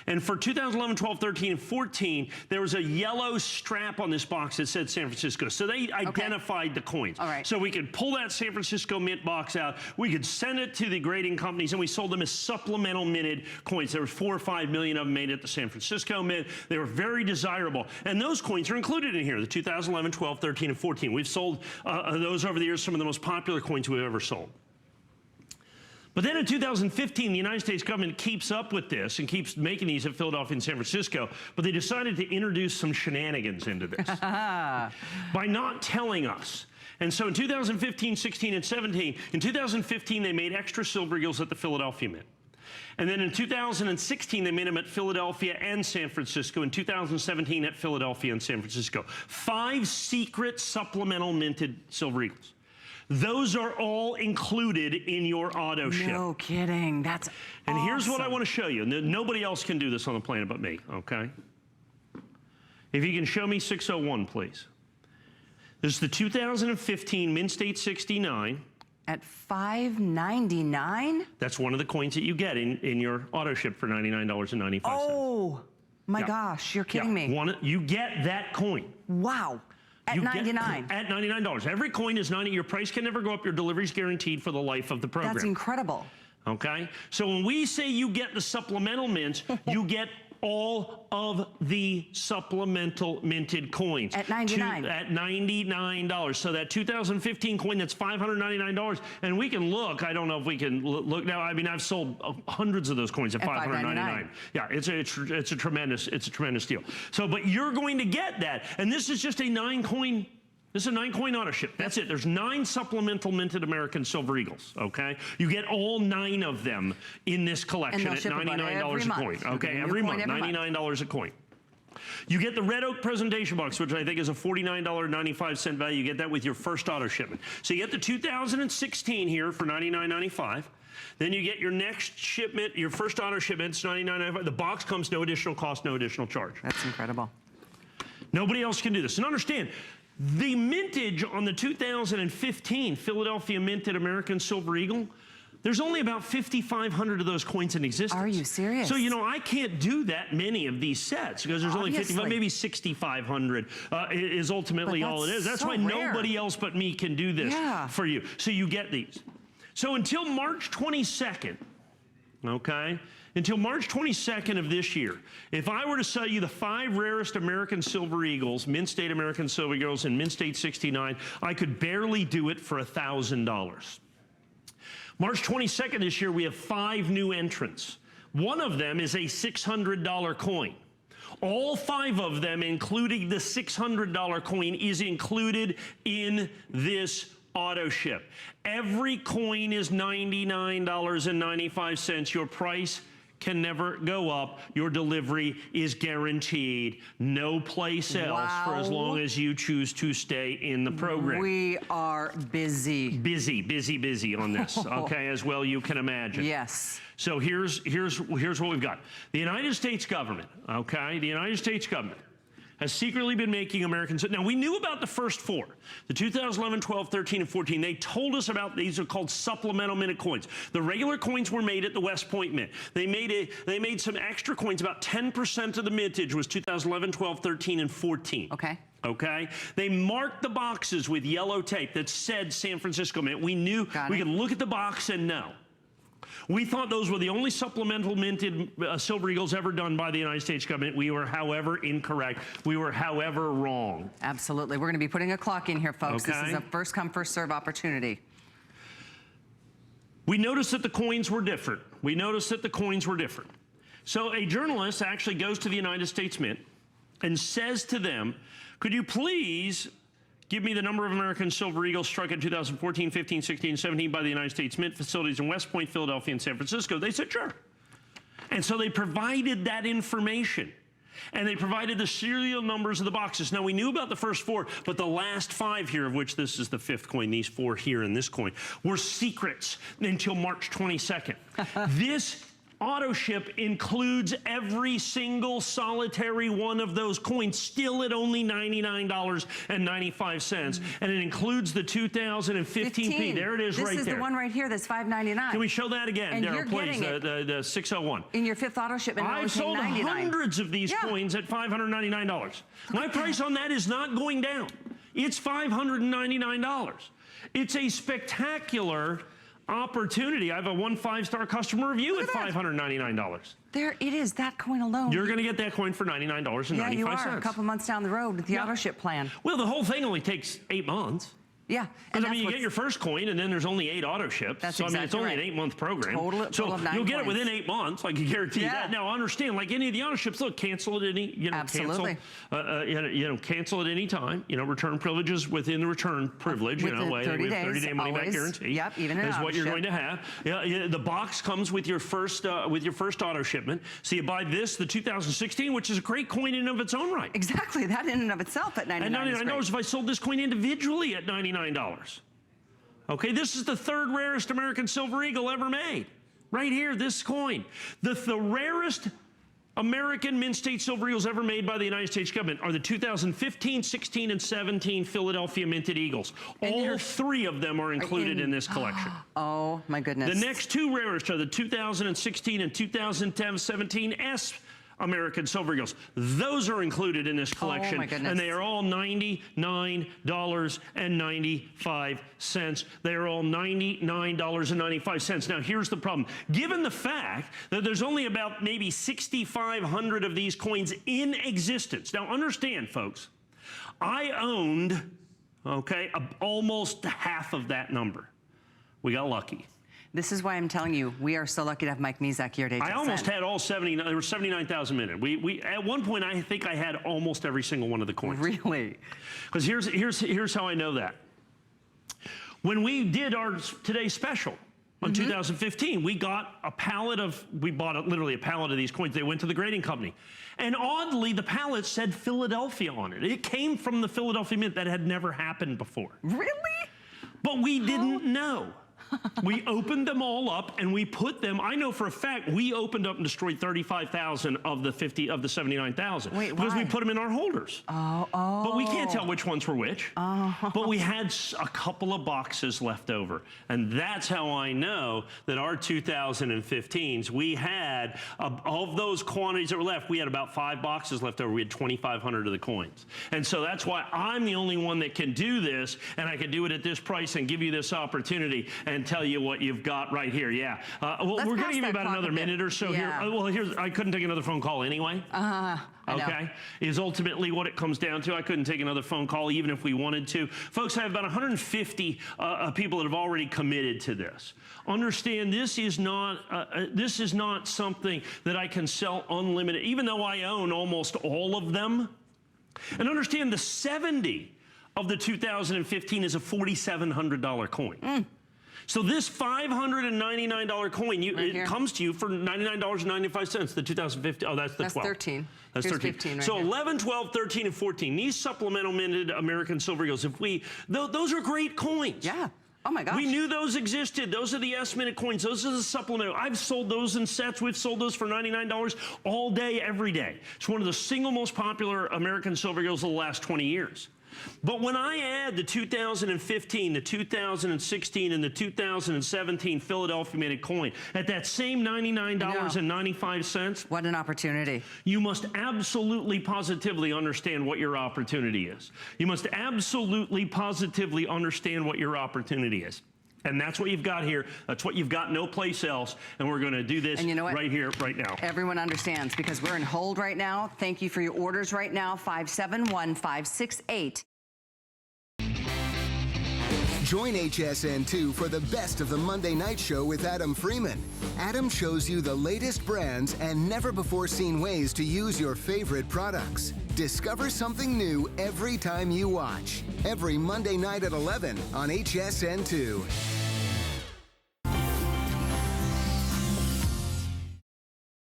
[SPEAKER 4] And for 2011, 12, 13, and 14, there was a yellow strap on this box that said San Francisco. So they identified the coins.
[SPEAKER 1] All right.
[SPEAKER 4] So we could pull that San Francisco Mint box out, we could send it to the grading companies, and we sold them as supplemental minted coins. There was 4 or 5 million of them made at the San Francisco Mint. They were very desirable. And those coins are included in here, the 2011, 12, 13, and 14. We've sold those over the years, some of the most popular coins we've ever sold. But then in 2015, the United States government keeps up with this and keeps making these at Philadelphia and San Francisco, but they decided to introduce some shenanigans into this by not telling us. And so in 2015, 16, and 17, in 2015, they made extra silver eagles at the Philadelphia Mint. And then in 2016, they made them at Philadelphia and San Francisco. In 2017, at Philadelphia and San Francisco. 5 secret supplemental minted silver eagles. Those are all included in your auto ship.
[SPEAKER 1] No kidding. That's
[SPEAKER 4] And
[SPEAKER 1] awesome.
[SPEAKER 4] here's what I want to show you. Nobody else can do this on the planet but me, okay? If you can show me 601, please. This is the 2015 Mint State 69.
[SPEAKER 1] At $5.99?
[SPEAKER 4] That's one of the coins that you get in your auto ship for $99.95.
[SPEAKER 1] Oh, my gosh. You're kidding me.
[SPEAKER 4] You get that coin.
[SPEAKER 1] Wow. At $99.
[SPEAKER 4] At $99. Every coin is $90. Your price can never go up. Your delivery's guaranteed for the life of the program.
[SPEAKER 1] That's incredible.
[SPEAKER 4] Okay? So when we say you get the supplemental mints, you get all of the supplemental minted coins.
[SPEAKER 1] At $99.
[SPEAKER 4] At $99. So that 2015 coin, that's $599. And we can look. I don't know if we can look now. I mean, I've sold hundreds of those coins at $599. Yeah, it's a tremendous deal. So, but you're going to get that. And this is just a 9-coin. This is a 9-coin auto ship. That's it. There's 9 supplemental minted American silver eagles, okay? You get all 9 of them in this collection at $99 a coin. Okay, every month, $99 a coin. You get the red oak presentation box, which I think is a $49.95 value. You get that with your first auto shipment. So you get the 2016 here for $99.95. Then you get your next shipment, your first auto shipment, it's $99.95. The box comes no additional cost, no additional charge.
[SPEAKER 1] That's incredible.
[SPEAKER 4] Nobody else can do this. And understand, the mintage on the 2015 Philadelphia minted American Silver Eagle, There's only about 5,500 of those coins in existence.
[SPEAKER 1] Are you serious?
[SPEAKER 4] So, you know, I can't do that many of these sets because there's only 55, maybe 6,500 is ultimately all it is. That's
[SPEAKER 1] so
[SPEAKER 4] why
[SPEAKER 1] rare.
[SPEAKER 4] Nobody else but me can do this for you. So you get these. So until March 22nd, okay, until March 22nd of this year, if I were to sell you the 5 rarest American Silver Eagles, Mint State American Silver Eagles and Mint State 69, I could barely do it for $1,000. March 22nd this year, we have 5 new entrants. One of them is a $600 coin. All 5 of them, including the $600 coin, is included in this auto ship. Every coin is $99.95. Your price can never go up. Your delivery is guaranteed. No place else for as long as you choose to stay in the program.
[SPEAKER 1] We are busy.
[SPEAKER 4] Busy on this, okay, as well you can imagine.
[SPEAKER 1] Yes.
[SPEAKER 4] So here's what we've got. The United States government, okay, the United States government has secretly been making Americans. Now, we knew about the first 4, the 2011, 12, 13, and 14. They told us about these are called supplemental minute coins. The regular coins were made at the West Point Mint. They made some extra coins. About 10% of the mintage was 2011, 12, 13, and 14.
[SPEAKER 1] Okay.
[SPEAKER 4] Okay? They marked the boxes with yellow tape that said San Francisco Mint. We knew we could look at the box and know. We thought those were the only supplemental minted Silver Eagles ever done by the United States government. We were, however, incorrect. We were, however, wrong.
[SPEAKER 1] Absolutely. We're going to be putting a clock in here, folks.
[SPEAKER 4] Okay.
[SPEAKER 1] This is a first come, first serve opportunity.
[SPEAKER 4] We noticed that the coins were different. So a journalist actually goes to the United States Mint and says to them, could you please give me the number of American Silver Eagles struck in 2014, 15, 16, 17 by the United States Mint facilities in West Point, Philadelphia, and San Francisco. They said, sure. And so they provided that information. And they provided the serial numbers of the boxes. Now, we knew about the first 4, but the last 5 here, of which this is the 5th coin, these 4 here in this coin, were secrets until March 22nd. This auto ship includes every single solitary one of those coins, still at only $99.95, and it includes the 2015P. There it is, right there.
[SPEAKER 1] This is the one right here that's $5.99.
[SPEAKER 4] Can we show that again, Daryl, please? The 601.
[SPEAKER 1] In your 5th auto shipment,
[SPEAKER 4] I've sold hundreds of these coins at $599. My price on that is not going down. It's $599. It's a spectacular opportunity. I have a 1 5-star customer review at $599.
[SPEAKER 1] There it is, that coin alone.
[SPEAKER 4] You're going to get that coin for $99.95.
[SPEAKER 1] Yeah, you are. A couple months down the road with the auto ship plan.
[SPEAKER 4] Well, the whole thing only takes 8 months.
[SPEAKER 1] Yeah.
[SPEAKER 4] Because, I mean, you get your first coin, and then there's only 8 auto ships.
[SPEAKER 1] That's
[SPEAKER 4] so, I mean, it's only
[SPEAKER 1] right.
[SPEAKER 4] an 8-month program.
[SPEAKER 1] Total
[SPEAKER 4] so
[SPEAKER 1] of 9
[SPEAKER 4] you'll get
[SPEAKER 1] coins.
[SPEAKER 4] it within 8 months. I can guarantee you that. Now, understand, like any of the auto ships, look, cancel at any,
[SPEAKER 1] Absolutely.
[SPEAKER 4] cancel at any time. Return privileges within the return privilege.
[SPEAKER 1] With the 30 days,
[SPEAKER 4] 30-day money-back guarantee.
[SPEAKER 1] Yep, even in
[SPEAKER 4] is
[SPEAKER 1] an
[SPEAKER 4] what
[SPEAKER 1] auto
[SPEAKER 4] you're
[SPEAKER 1] ship.
[SPEAKER 4] going to have. The box comes with your first auto shipment. So you buy this, the 2016, which is a great coin in and of its own right.
[SPEAKER 1] Exactly, that in and of itself at $99.
[SPEAKER 4] And $99 if I sold this coin individually at $99. Okay, this is the 3rd rarest American Silver Eagle ever made. Right here, this coin. The rarest American Mint State Silver Eagles ever made by the United States government are the 2015, 16, and 17 Philadelphia Minted Eagles. All 3 of them are included in this collection.
[SPEAKER 1] Oh, my goodness.
[SPEAKER 4] The next 2 rarest are the 2016 and 2017 S American Silver Eagles. Those are included in this collection.
[SPEAKER 1] Oh, my goodness.
[SPEAKER 4] And they are all $99.95. They are all $99.95. Now, here's the problem. Given the fact that there's only about maybe 6,500 of these coins in existence. Now, understand, folks, I owned, almost half of that number. We got lucky.
[SPEAKER 1] This is why I'm telling you, we are so lucky to have Mike Mizak here at HSN.
[SPEAKER 4] I almost had all 79. There were 79,000 minutes. We at one point, I think I had almost every single one of the coins.
[SPEAKER 1] Really?
[SPEAKER 4] Because here's how I know that. When we did our today's special on 2015, we got a pallet of, literally a pallet of these coins. They went to the grading company. And oddly, the pallet said Philadelphia on it. It came from the Philadelphia Mint. That had never happened before.
[SPEAKER 1] Really?
[SPEAKER 4] But we didn't know. We opened them all up and we put them, I know for a fact, we opened up and destroyed 35,000 of the 79,000.
[SPEAKER 1] Wait,
[SPEAKER 4] because
[SPEAKER 1] why?
[SPEAKER 4] we put them in our holders.
[SPEAKER 1] Oh.
[SPEAKER 4] But we can't tell which ones were which. But we had a couple of boxes left over. And that's how I know that our 2015s, we had, of those quantities that were left, we had about 5 boxes left over. We had 2,500 of the coins. And so that's why I'm the only one that can do this, and I can do it at this price and give you this opportunity and tell you what you've got right here. Yeah. Well, we're going to give you about another minute or so here. Well, I couldn't take another phone call anyway. Okay, is ultimately what it comes down to. I couldn't take another phone call even if we wanted to. Folks, I have about 150 people that have already committed to this. Understand, this is not something that I can sell unlimited, even though I own almost all of them. And understand, the 70 of the 2015 is a $4,700 coin. So this $599 coin, it comes to you for $99.95. The 2015, oh, that's the 12.
[SPEAKER 1] That's 13.
[SPEAKER 4] That's
[SPEAKER 1] Here's
[SPEAKER 4] 13.
[SPEAKER 1] 15 right
[SPEAKER 4] so
[SPEAKER 1] here.
[SPEAKER 4] 11, 12, 13, and 14. These supplemental minted American Silver Eagles, those are great coins.
[SPEAKER 1] Yeah. Oh my gosh.
[SPEAKER 4] We knew those existed. Those are the S-minute coins. Those are the supplemental. I've sold those in sets. We've sold those for $99 all day, every day. It's one of the single most popular American Silver Eagles of the last 20 years. But when I add the 2015, the 2016, and the 2017 Philadelphia minted coin at that same $99.95,
[SPEAKER 1] what an opportunity.
[SPEAKER 4] you must absolutely positively understand what your opportunity is. You must absolutely positively understand what your opportunity is. And that's what you've got here. That's what you've got no place else. And we're going to do this right here, right now.
[SPEAKER 1] Everyone understands because we're in hold right now. Thank you for your orders right now. 571-568.
[SPEAKER 5] Join HSN2 for the best of the Monday Night Show with Adam Freeman. Adam shows you the latest brands and never-before-seen ways to use your favorite products. Discover something new every time you watch. Every Monday night at 11 on HSN2.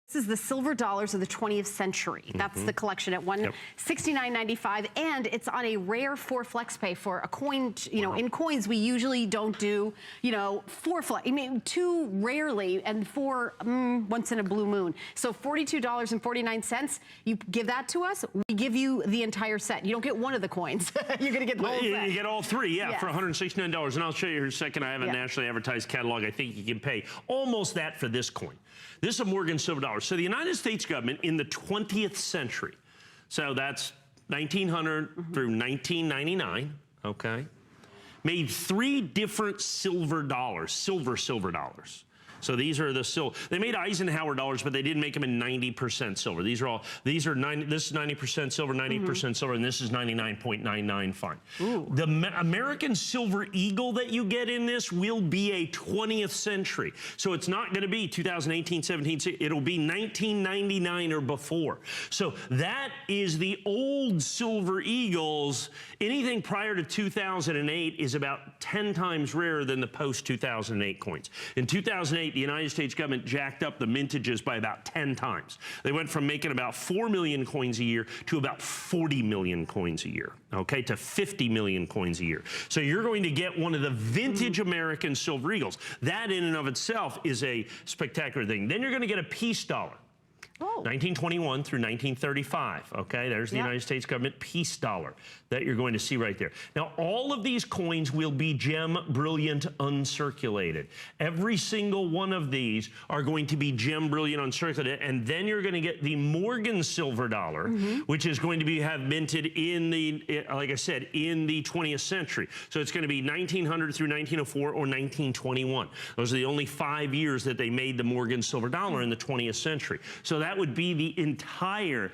[SPEAKER 2] This is the silver dollars of the 20th century. That's the collection at $169.95, and it's on a rare 4 flex pay for a coin. In coins we usually don't do 4 flex. I mean 2 rarely, and 4 once in a blue moon. So $42.49. You give that to us, we give you the entire set. You don't get one of the coins. You're gonna get the whole set.
[SPEAKER 4] You get all 3, for $169. And I'll show you here in a second. I have a nationally advertised catalog. I think you can pay almost that for this coin. This is a Morgan silver dollar. So the United States government in the 20th century, so that's 1900 through 1999, made 3 different silver dollars, silver dollars. So these are the silver. They made Eisenhower dollars, but they didn't make them in 90% silver. This is 90% silver, 90% silver, and this is 99.99 fine. The American Silver Eagle that you get in this will be a 20th century. So it's not going to be 2018, 17, it'll be 1999 or before. So that is the old Silver Eagles. Anything prior to 2008 is about 10 times rarer than the post-2008 coins. In 2008, the United States government jacked up the mintages by about 10 times. They went from making about 4 million coins a year to about 40 million coins a year, to 50 million coins a year. So you're going to get one of the vintage American Silver Eagles. That in and of itself is a spectacular thing. Then you're going to get a peace dollar. 1921 through 1935, there's the United States government peace dollar that you're going to see right there. Now, all of these coins will be gem brilliant uncirculated. Every single one of these are going to be gem brilliant uncirculated, and then you're going to get the Morgan silver dollar, which is going to have minted in the, like I said, in the 20th century. So it's going to be 1900 through 1904 or 1921. Those are the only 5 years that they made the Morgan silver dollar in the 20th century. So that would be the entire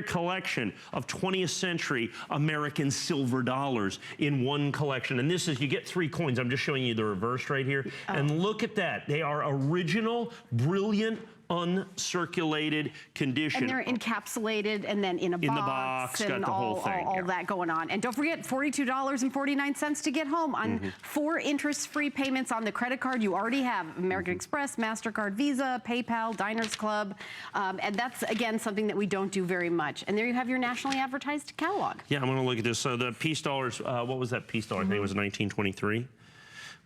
[SPEAKER 4] collection of 20th century American silver dollars in one collection. And this is, you get 3 coins. I'm just showing you the reverse right here. And look at that. They are original, brilliant, uncirculated condition.
[SPEAKER 2] And they're encapsulated and then in a box, and
[SPEAKER 4] got the whole thing.
[SPEAKER 2] All that going on. And don't forget, $42.49 to get home on 4 interest-free payments on the credit card you already have. American Express, MasterCard, Visa, PayPal, Diners Club. And that's, again, something that we don't do very much. And there you have your nationally advertised catalog.
[SPEAKER 4] Yeah, I'm going to look at this. So the peace dollars, what was that peace dollar? I think it was 1923.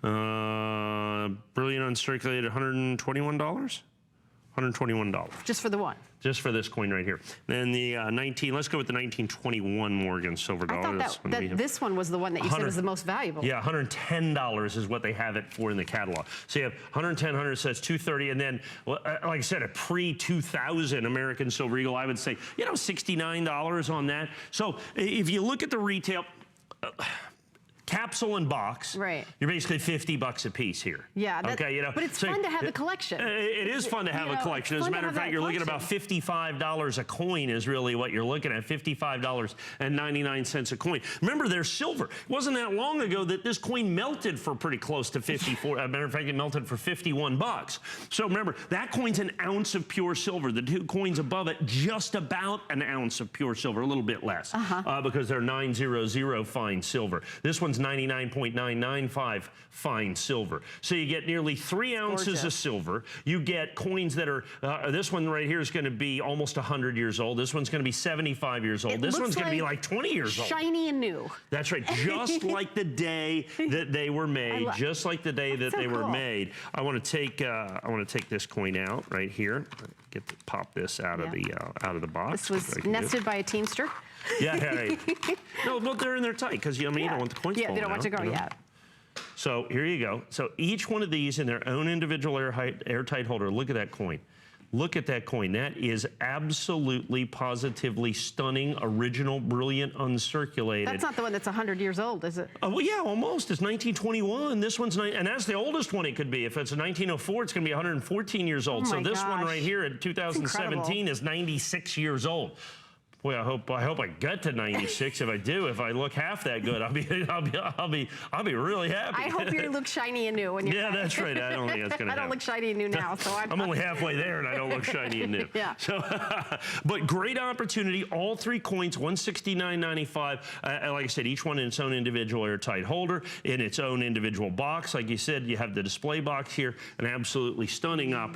[SPEAKER 4] Brilliant uncirculated, $121. $121.
[SPEAKER 2] Just for the one.
[SPEAKER 4] Just for this coin right here. Then the 19, let's go with the 1921 Morgan silver
[SPEAKER 2] I
[SPEAKER 4] dollar.
[SPEAKER 2] thought that this one was the one that you said was the most valuable.
[SPEAKER 4] Yeah, $110 is what they have it for in the catalog. So you have 110, 100 says 230, and then, like I said, a pre-2000 American Silver Eagle, I would say, you know, $69 on that. So if you look at the retail, capsule and box,
[SPEAKER 2] right?
[SPEAKER 4] You're basically $50 a piece here.
[SPEAKER 2] Yeah.
[SPEAKER 4] Okay, you know.
[SPEAKER 2] But it's fun to have a collection.
[SPEAKER 4] It is fun to have a collection. As a matter of fact, you're looking at about $55 a coin is really what you're looking at. $55.99 a coin. Remember, there's silver. It wasn't that long ago that this coin melted for pretty close to 54. As a matter of fact, it melted for $51. So remember, that coin's an ounce of pure silver. The two coins above it, just about an ounce of pure silver, a little bit less, because they're 900 fine silver. This one's 99.995 fine silver. So you get nearly 3 ounces of silver. You get coins that are, this one right here is going to be almost 100 years old. This one's going to be 75 years old. This one's going to be like 20 years old.
[SPEAKER 2] Shiny and new.
[SPEAKER 4] That's right. Just like the day that they were made. Just like the day that they were made. I want to take this coin out right here. Get to pop this out of the box.
[SPEAKER 2] This was nested by a teamster.
[SPEAKER 4] Yeah, right. No, but they're in there tight because you don't want the coins falling out.
[SPEAKER 2] Yeah, they don't want to go yet.
[SPEAKER 4] So here you go. So each one of these in their own individual airtight holder. Look at that coin. Look at that coin. That is absolutely, positively stunning, original, brilliant, uncirculated.
[SPEAKER 2] That's not the one that's 100 years old, is it?
[SPEAKER 4] Well, yeah, almost. It's 1921. This one's, and that's the oldest one it could be. If it's a 1904, it's going to be 114 years old. So this one right here in 2017 is 96 years old. Boy, I hope I get to 96. If I do, if I look half that good, I'll be really happy.
[SPEAKER 2] I hope you look shiny and new when you're.
[SPEAKER 4] Yeah, that's right. I don't think that's going to happen.
[SPEAKER 2] I don't look shiny and new now, so
[SPEAKER 4] I'm only halfway there, and I don't look shiny and new.
[SPEAKER 2] Yeah.
[SPEAKER 4] So, but great opportunity. All three coins, $169.95. Like I said, each one in its own individual airtight holder, in its own individual box. Like you said, you have the display box here. An absolutely stunning opportunity.